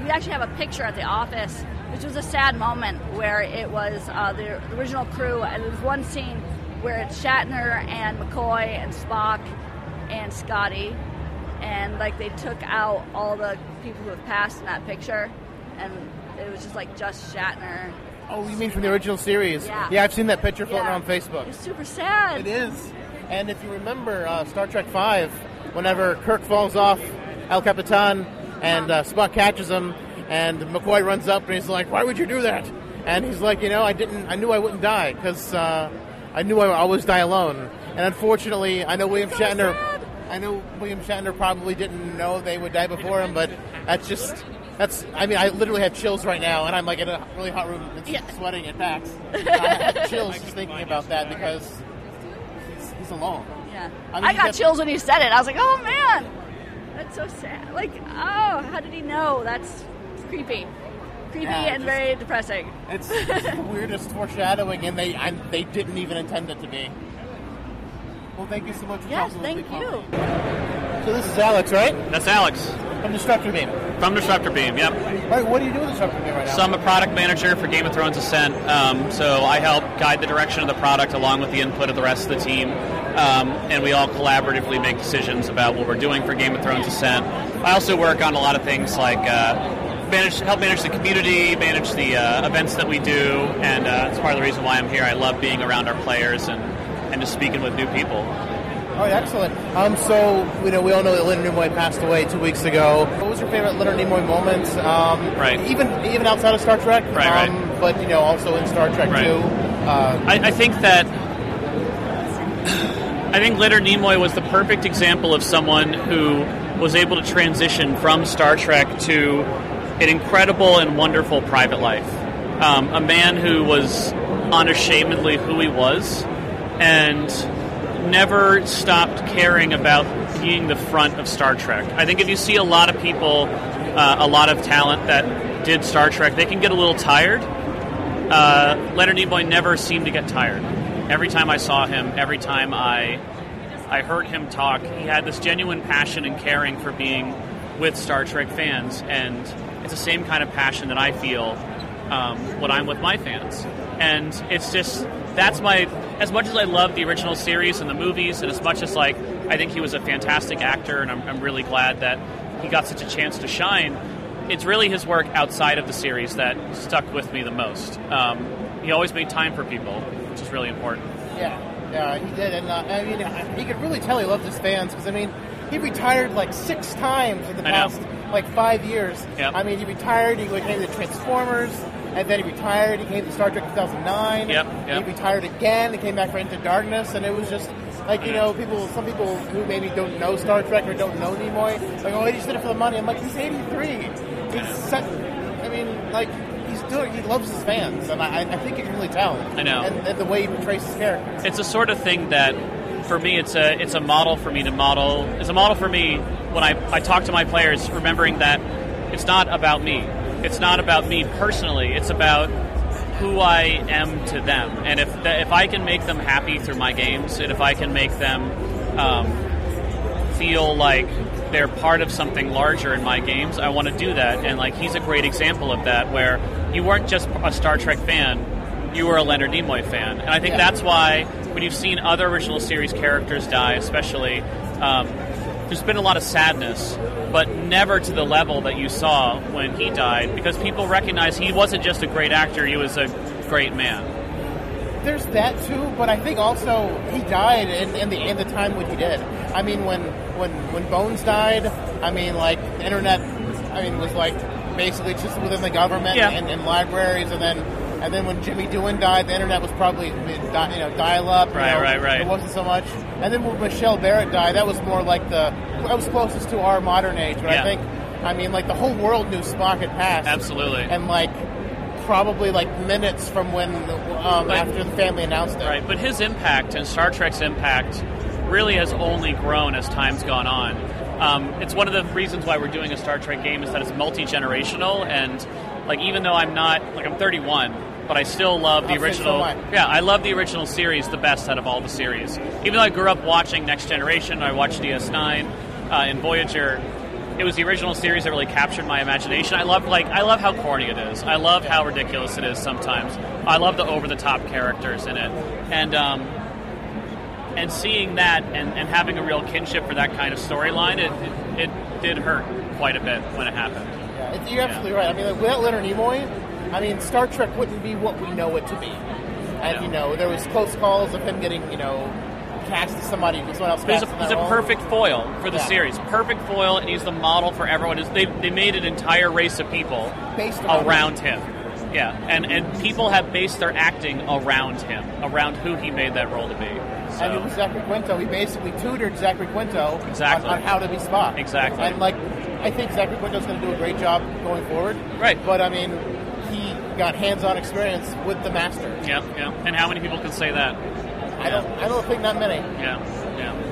we actually have a picture at the office, which was a sad moment where it was the original crew, and there's one scene where it's Shatner and McCoy and Spock and Scotty, and like they took out all the people who have passed in that picture, and it was just Shatner. Oh, you mean from the original series? Yeah, I've seen that picture floating around Facebook. It's super sad. It is. And if you remember Star Trek V, whenever Kirk falls off El Capitan and Spock catches him, and McCoy runs up and he's like, "Why would you do that?" And he's like, I knew I wouldn't die because I knew I would always die alone. And unfortunately, I know William Shatner probably didn't know they would die before him, but I literally have chills right now, and I'm like in a really hot room and sweating at PAX. I have chills just thinking about that because he's alone. Yeah. I got chills when he said it. I was like, oh man, that's so sad. How did he know? That's creepy. And very depressing. It's the weirdest foreshadowing, and they didn't even intend it to be. Well, thank you so much for talking with me. Yes, thank you. So this is Alex, right? That's Alex. From Disruptor Beam. From Disruptor Beam, yep. All right, what do you do with Disruptor Beam right now? So I'm a product manager for Game of Thrones Ascent. So I help guide the direction of the product along with the input of the rest of the team. And we all collaboratively make decisions about what we're doing for Game of Thrones Ascent. I also work on a lot of things like help manage the community, manage the events that we do, and it's part of the reason why I'm here. I love being around our players and just speaking with new people. All right, excellent. So we all know that Leonard Nimoy passed away 2 weeks ago. What was your favorite Leonard Nimoy moment? Right. Even outside of Star Trek. Right. But also in Star Trek too. I think Leonard Nimoy was the perfect example of someone who was able to transition from Star Trek to an incredible and wonderful private life. A man who was unashamedly who he was and never stopped caring about being the front of Star Trek. I think if you see a lot of people, a lot of talent that did Star Trek, they can get a little tired. Leonard Nimoy never seemed to get tired. Every time I saw him, every time I heard him talk, he had this genuine passion and caring for being with Star Trek fans, and it's the same kind of passion that I feel when I'm with my fans. And it's just, as much as I love the original series and the movies, and as much as I think he was a fantastic actor, and I'm really glad that he got such a chance to shine, it's really his work outside of the series that stuck with me the most. He always made time for people, which is really important. Yeah, he did, and he could really tell he loved his fans, because he retired 6 times in the past 5 years. Yep. He retired, he came to Transformers, and then he retired, he came to Star Trek 2009, Yep. He retired again, he came back for Into Darkness, and it was just, some people who maybe don't know Star Trek or don't know Nimoy, he just did it for the money. I'm like, he's 83. He loves his fans, and I think you can really tell. I know. And the way he portrays his character. It's the sort of thing that, for me, it's a model for me to model. It's a model for me when I talk to my players, remembering that it's not about me. It's not about me personally. It's about who I am to them. And if I can make them happy through my games, and if I can make them feel like they're part of something larger in my games, I want to do that. And he's a great example of that, where you weren't just a Star Trek fan, you were a Leonard Nimoy fan. And I think that's why when you've seen other original series characters die, especially, there's been a lot of sadness, but never to the level that you saw when he died, because people recognize he wasn't just a great actor, he was a great man. There's that too, but I think also he died in the time when he did. When Bones died, the internet, was basically just within the government and libraries, and then when Jimmy Doohan died, the internet was probably dial up. Right. It wasn't so much. And then when Michelle Barrett died, that was more that was closest to our modern age. But I think, the whole world knew Spock had passed. Absolutely. And probably minutes from when after the family announced it. Right, but his impact and Star Trek's impact really has only grown as time's gone on. It's one of the reasons why we're doing a Star Trek game is that it's multi-generational, and even though I'm 31, but I still love the original. I love the original series the best out of all the series. Even though I grew up watching Next Generation, I watched DS9 and Voyager, it was the original series that really captured my imagination. I love how corny it is. I love how ridiculous it is sometimes. I love the over-the-top characters in it. And seeing that and having a real kinship for that kind of storyline, it did hurt quite a bit when it happened. Yeah, you're absolutely right. I mean, without Leonard Nimoy, Star Trek wouldn't be what we know it to be. And, there was close calls of him getting, cast as someone else. He's a perfect foil for the series. Perfect foil, and he's the model for everyone. They made an entire race of people based around him. Yeah, and people have based their acting around him, around who he made that role to be. So. And it was Zachary Quinto. He basically tutored Zachary Quinto on how to be Spock. Exactly. And, I think Zachary Quinto's going to do a great job going forward. Right. But, he got hands-on experience with the Master. Yeah. And how many people can say that? I don't think not many. Yeah.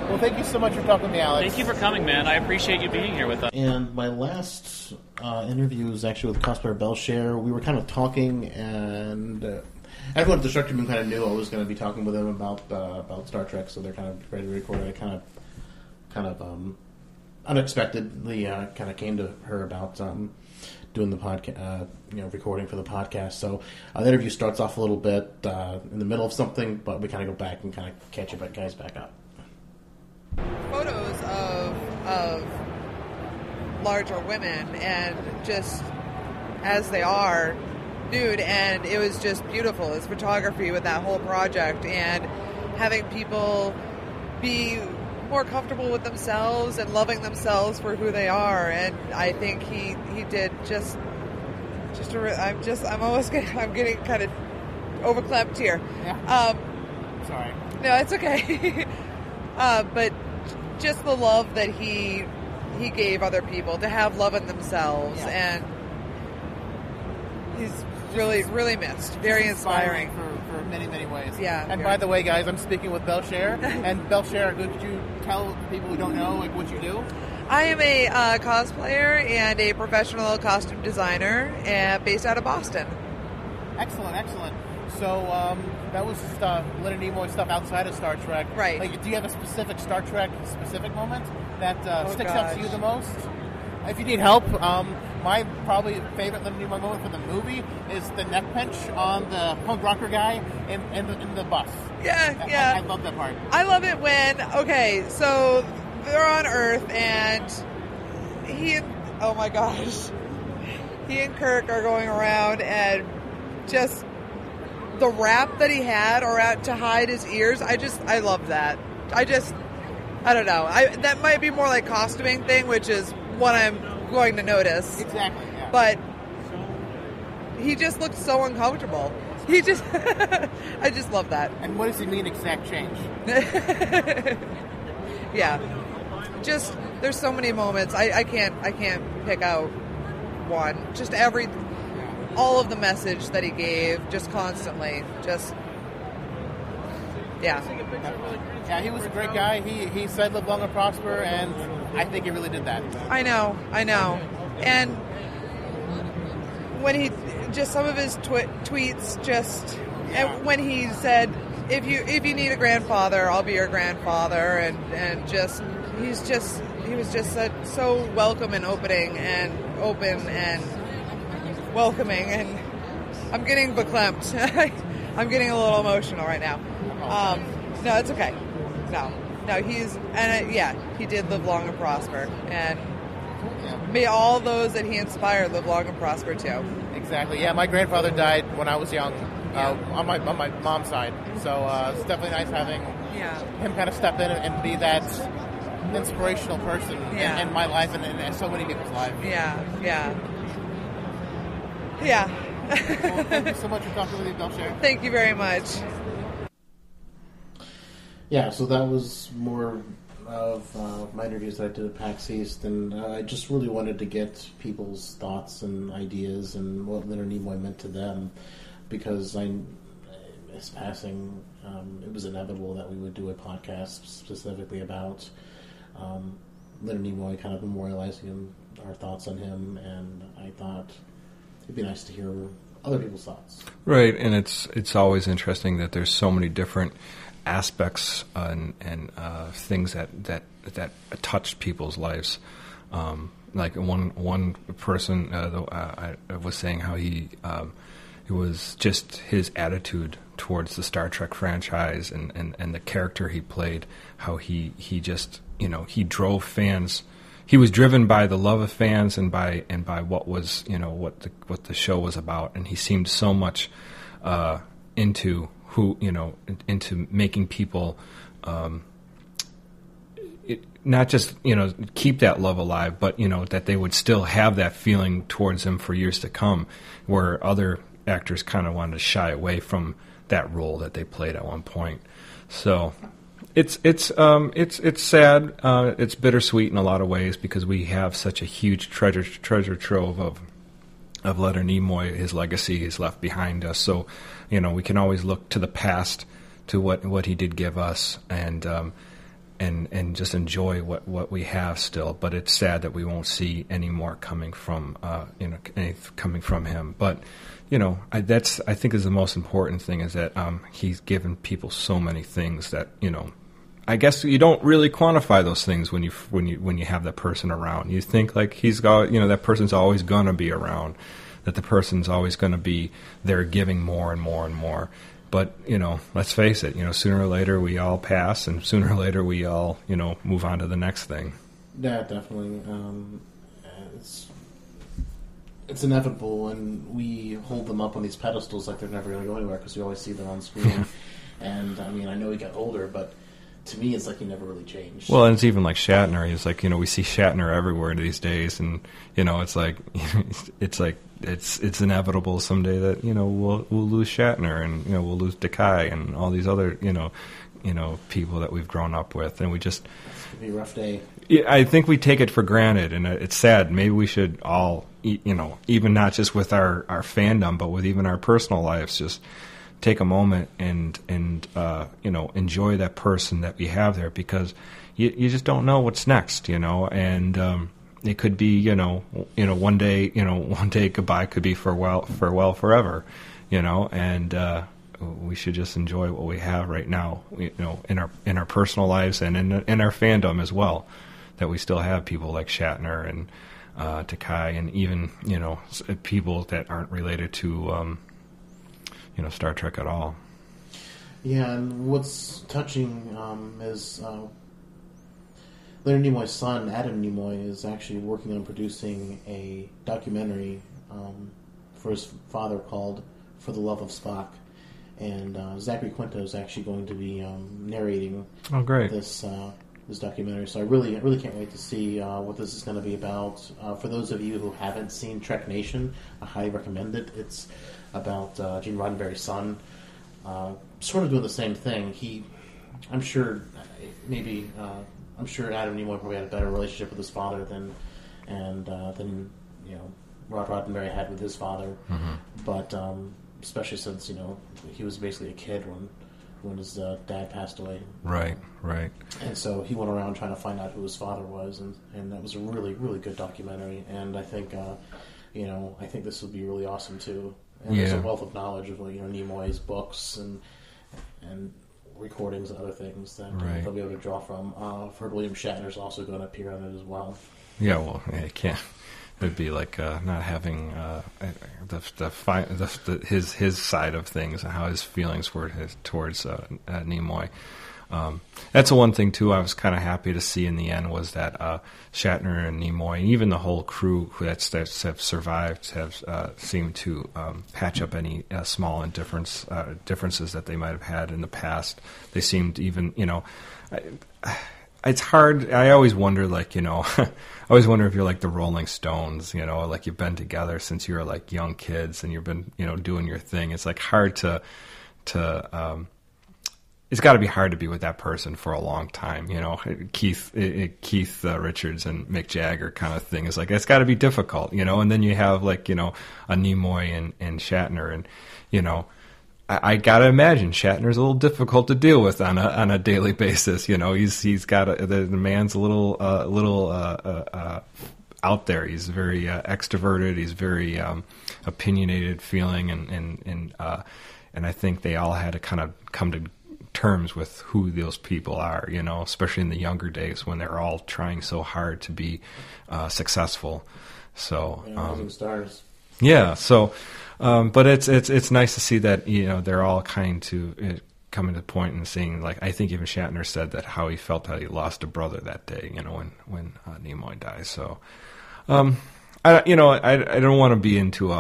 Well, thank you so much for talking to me, Alex. Thank you for coming, man. I appreciate you being here with us. And my last interview was actually with cosplayer Belshare. We were kind of talking, and everyone at Destructive Moon kind of knew I was going to be talking with them about Star Trek, so they're kind of ready to record it. I kind of unexpectedly kind of came to her about doing the podcast, recording for the podcast. So the interview starts off a little bit in the middle of something, but we kind of go back and kind of catch you guys back up. Photos of larger women and just as they are nude, and it was just beautiful. It's photography with that whole project, and having people be more comfortable with themselves and loving themselves for who they are. And I think he did I'm getting kind of overclamped here. Yeah. Sorry. No, it's okay. But just the love that he gave other people to have love in themselves, and he's really, really missed. Very inspiring for many, many ways. Yeah. And by the way, guys, I'm speaking with Belshare. And Belshare, could you tell people who don't know what you do? I am a cosplayer and a professional costume designer based out of Boston. Excellent. So that was Leonard Nimoy stuff outside of Star Trek. Right. Do you have a specific Star Trek moment that sticks out to you the most? If you need help, my probably favorite Leonard Nimoy moment for the movie is the neck pinch on the punk rocker guy in the bus. Yeah. I love that part. I love it when, so they're on Earth and he and Kirk are going around, and just the wrap that he had to hide his ears, I love that. I don't know. That might be more like costuming thing, which is what I'm going to notice. Exactly, yeah. But he just looked so uncomfortable. I just love that. And what does he mean, exact change? Yeah. Just, there's so many moments. I can't pick out one. Just all of the message that he gave, just constantly. Yeah. Yeah, he was a great guy. He said live long and prosper, and I think he really did that. I know. And when he, just some of his tweets, and when he said, if you need a grandfather, I'll be your grandfather, and he was just so welcome and open and welcoming, and I'm getting verklempt. I'm getting a little emotional right now. No, it's okay. No, he did live long and prosper, and may all those that he inspired live long and prosper too. Exactly. Yeah, my grandfather died when I was young, on my mom's side. So it's definitely nice having him kind of step in and be that inspirational person in my life and in so many people's lives. Yeah. Well, thank you so much for talking with me, Belshare. Thank you very much. Yeah, so that was more of my interviews that I did at PAX East, and I just really wanted to get people's thoughts and ideas and what Leonard Nimoy meant to them, because his passing, it was inevitable that we would do a podcast specifically about Leonard Nimoy, kind of memorializing him, our thoughts on him, and I thought it'd be nice to hear other people's thoughts. Right, and it's always interesting that there's so many different aspects and things that touched people's lives. Like one person I was saying how it was just his attitude towards the Star Trek franchise and the character he played, how he just, he drove fans. He was driven by the love of fans and by what was, what the show was about, and he seemed so much into into making people not just keep that love alive, but that they would still have that feeling towards him for years to come, where other actors kind of wanted to shy away from that role that they played at one point. So it's sad. It's bittersweet in a lot of ways because we have such a huge treasure trove of Leonard Nimoy. His legacy is left behind us. So we can always look to the past, to what he did give us, and just enjoy what we have still. But it's sad that we won't see any more coming from coming from him. But I think is the most important thing, is that he's given people so many things that I guess you don't really quantify those things when you have that person around. You think like he's got that person's always gonna be around, that the person's always gonna be there giving more and more and more. But, let's face it, sooner or later we all pass, and sooner or later we all, move on to the next thing. Yeah, definitely. It's inevitable, and we hold them up on these pedestals like they're never going to go anywhere because we always see them on screen. And, I know he got older, but to me it's like he never really changed. Well, and it's even like Shatner. He's like, we see Shatner everywhere these days, and, it's like, it's inevitable someday that we'll lose Shatner, and we'll lose Takei and all these other people that we've grown up with, and we just, it's gonna be a rough day. I think we take it for granted, and it's sad. Maybe we should all, even not just with our fandom, but with even our personal lives, just take a moment and enjoy that person that we have there, because you just don't know what's next, and. It could be, one day goodbye could be farewell forever, and we should just enjoy what we have right now, in our personal lives and in our fandom as well, that we still have people like Shatner and Takei, and even people that aren't related to Star Trek at all. Yeah, and what's touching is. Leonard Nimoy's son, Adam Nimoy, is actually working on producing a documentary for his father called For the Love of Spock. And Zachary Quinto is actually going to be narrating this documentary. So I really can't wait to see what this is going to be about. For those of you who haven't seen Trek Nation, I highly recommend it. It's about Gene Roddenberry's son, sort of doing the same thing. I'm sure Adam Nimoy probably had a better relationship with his father than Rod Roddenberry had with his father. Mm-hmm. But especially since he was basically a kid when his dad passed away. Right. And so he went around trying to find out who his father was, and that was a really, really good documentary. And I think I think this would be really awesome too. And there's a wealth of knowledge of Nimoy's books and recordings and other things that they'll be able to draw from. I've heard William Shatner's also going to appear on it as well. Yeah, well, it can't. It'd be like not having his side of things and how his feelings were towards Nimoy. That's the one thing too I was kind of happy to see in the end, was that Shatner and Nimoy and even the whole crew that have survived have seemed to patch up any small differences that they might have had in the past. They seemed even, it's hard. I always wonder, I always wonder if you're like the Rolling Stones, like you've been together since you were like young kids and you've been, doing your thing. It's like hard to it's got to be hard to be with that person for a long time, Keith Richards and Mick Jagger kind of thing. Is like, it's got to be difficult, and then you have like, a Nimoy and Shatner, and, I gotta imagine Shatner's a little difficult to deal with on a daily basis. He's got the man's a little out there. He's very extroverted. He's very opinionated feeling, and I think they all had to kind of come terms with who those people are, especially in the younger days when they're all trying so hard to be successful. So, stars. Yeah. So, but it's nice to see that they're all kind to coming to the point and seeing, like, I think even Shatner said that how he felt how he lost a brother that day, when Nimoy dies. So, I don't want to be into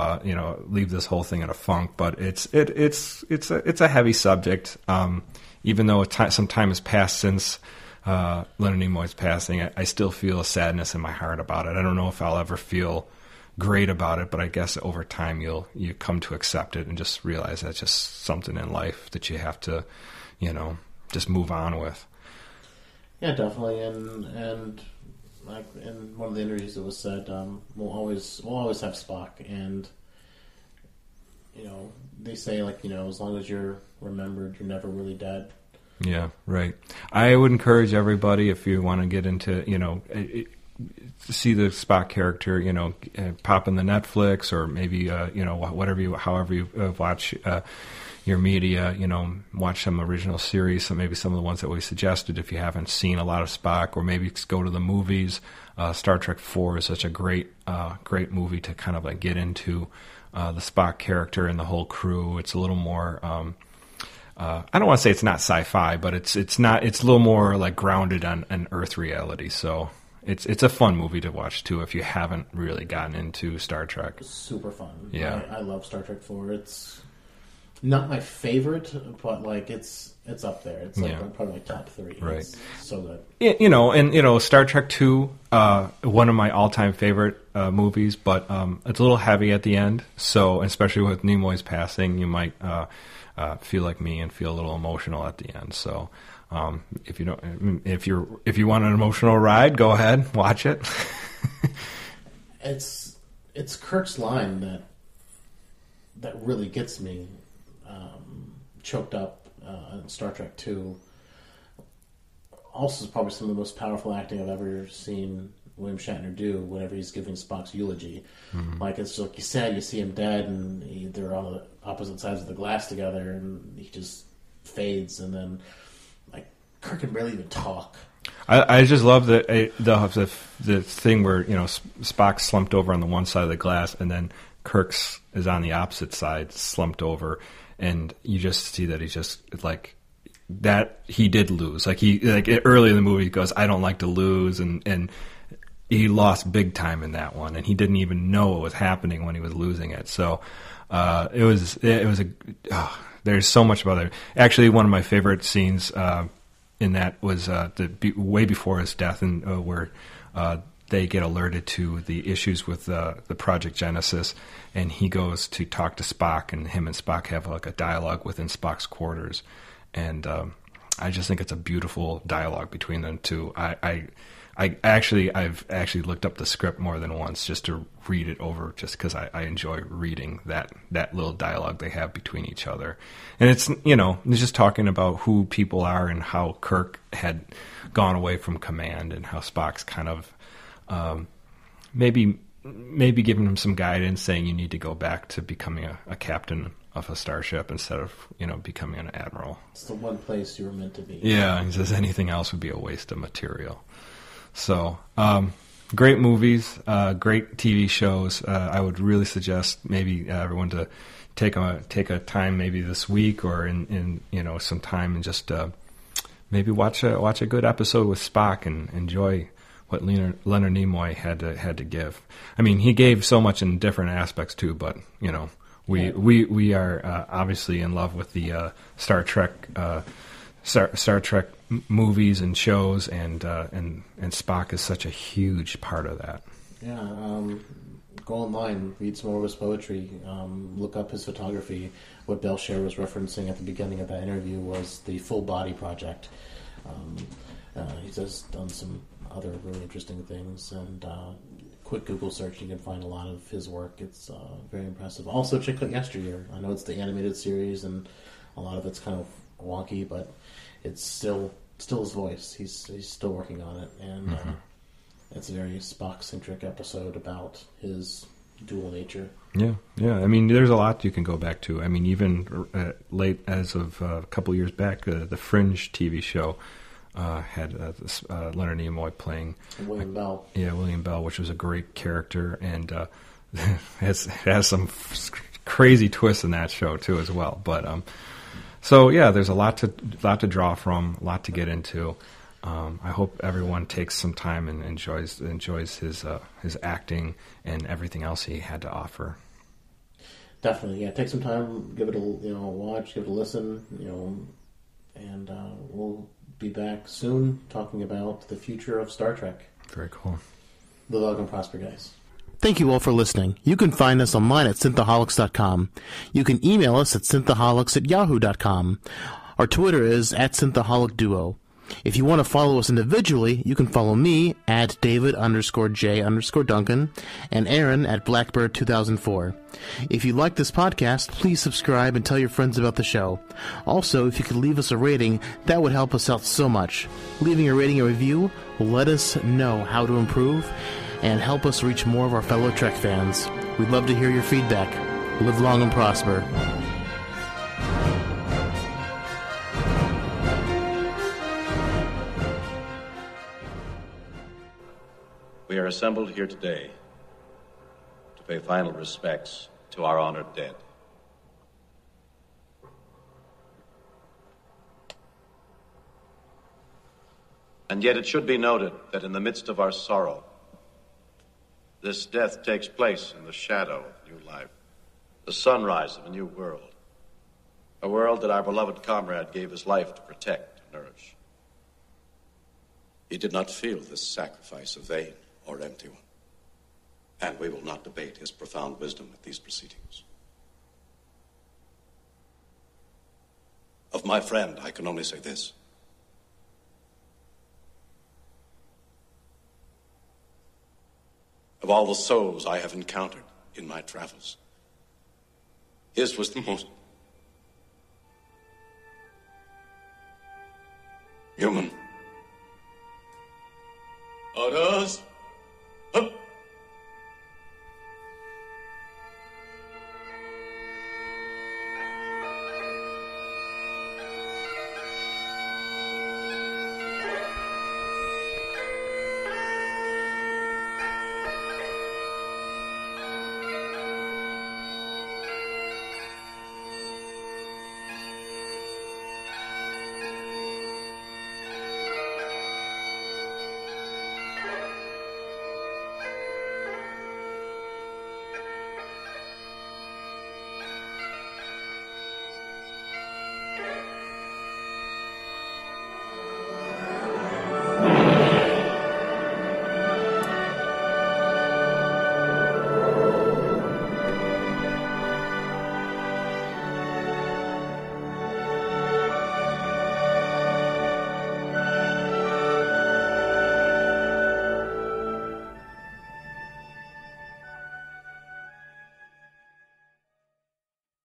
leave this whole thing in a funk, but it's a heavy subject. Even though some time has passed since Leonard Nimoy's passing, I still feel a sadness in my heart about it. I don't know if I'll ever feel great about it, but I guess over time you come to accept it and just realize that's just something in life that you have to, just move on with. Yeah, definitely, and like in one of the interviews it was said, we'll always have Spock, and they say, like, as long as you're remembered, you're never really dead. Yeah, right. I would encourage everybody, if you want to get into, see the Spock character, pop in the Netflix or maybe, however you watch your media, watch some original series, so maybe some of the ones that we suggested if you haven't seen a lot of Spock, or maybe go to the movies. Star Trek IV is such a great movie to kind of like get into the Spock character and the whole crew. It's a little more, I don't want to say it's not sci-fi, but it's a little more like grounded on Earth reality. So it's a fun movie to watch too if you haven't really gotten into Star Trek. It's super fun. Yeah, I love Star Trek IV. It's not my favorite, but like it's up there. It's like probably my top 3. Right. It's so good. And Star Trek II, one of my all-time favorite movies, but it's a little heavy at the end. So especially with Nimoy's passing, you might feel like me and feel a little emotional at the end. So if you want an emotional ride, go ahead, watch it. It's Kirk's line that really gets me choked up in Star Trek II. Also, is probably some of the most powerful acting I've ever seen William Shatner do whenever he's giving Spock's eulogy. Mm-hmm. Like, it's like you said, you see him dead, and they're on the opposite sides of the glass together, and he just fades, and then like Kirk can barely even talk. I just love the thing where Spock's slumped over on the one side of the glass, and then Kirk's is on the opposite side, slumped over, and you just see that he's just like that. He did lose. Like early in the movie, he goes, "I don't like to lose," and he lost big time in that one, and he didn't even know what was happening when he was losing it. So there's so much about it. Actually, one of my favorite scenes in that was way before his death, and where they get alerted to the issues with the Project Genesis, and he goes to talk to Spock, and him and Spock have like a dialogue within Spock's quarters, and I just think it's a beautiful dialogue between them two. I've actually looked up the script more than once just to read it over, just because I enjoy reading that little dialogue they have between each other. And it's just talking about who people are and how Kirk had gone away from command, and how Spock's kind of maybe giving him some guidance, saying you need to go back to becoming a captain of a starship instead of becoming an admiral. It's the one place you were meant to be. Yeah, he says anything else would be a waste of material. So, great movies, great TV shows. I would really suggest maybe everyone to take a time, maybe this week or in some time, and just maybe watch a good episode with Spock and enjoy what Leonard Nimoy had to give. I mean, he gave so much in different aspects too, but we are obviously in love with the Star Trek movies and shows, and Spock is such a huge part of that. Yeah, go online, read some more of his poetry, look up his photography. What Belcher was referencing at the beginning of that interview was the Full Body Project. He's just done some other really interesting things, and quick Google search, you can find a lot of his work. It's very impressive. Also, check out Yesteryear. I know it's the animated series, and a lot of it's kind of wonky, but it's still his voice. He's still working on it, and it's a very Spock-centric episode about his dual nature. Yeah. I mean, there's a lot you can go back to. I mean, even late as of a couple years back, the Fringe TV show had Leonard Nimoy playing William Bell. Yeah, William Bell, which was a great character, and has some crazy twists in that show too as well. But so yeah, there's a lot to draw from, a lot to get into. I hope everyone takes some time and enjoys his acting and everything else he had to offer. Definitely, yeah. Take some time, give it a watch, give it a listen, and we'll be back soon talking about the future of Star Trek. Very cool. Live long and prosper, guys. Thank you all for listening. You can find us online at synthaholics.com. You can email us at synthaholics@yahoo.com. Our Twitter is @synthaholicduo. If you want to follow us individually, you can follow me at David_J_Duncan and Aaron at Blackbird2004. If you like this podcast, please subscribe and tell your friends about the show. Also, if you could leave us a rating, that would help us out so much. Leaving a rating and review will let us know how to improve and help us reach more of our fellow Trek fans. We'd love to hear your feedback. Live long and prosper. We are assembled here today to pay final respects to our honored dead. And yet it should be noted that in the midst of our sorrow, this death takes place in the shadow of new life, the sunrise of a new world, a world that our beloved comrade gave his life to protect and nourish. He did not feel this sacrifice a vain or empty one, and we will not debate his profound wisdom at these proceedings. Of my friend, I can only say this. Of all the souls I have encountered in my travels, his was the most human. Others?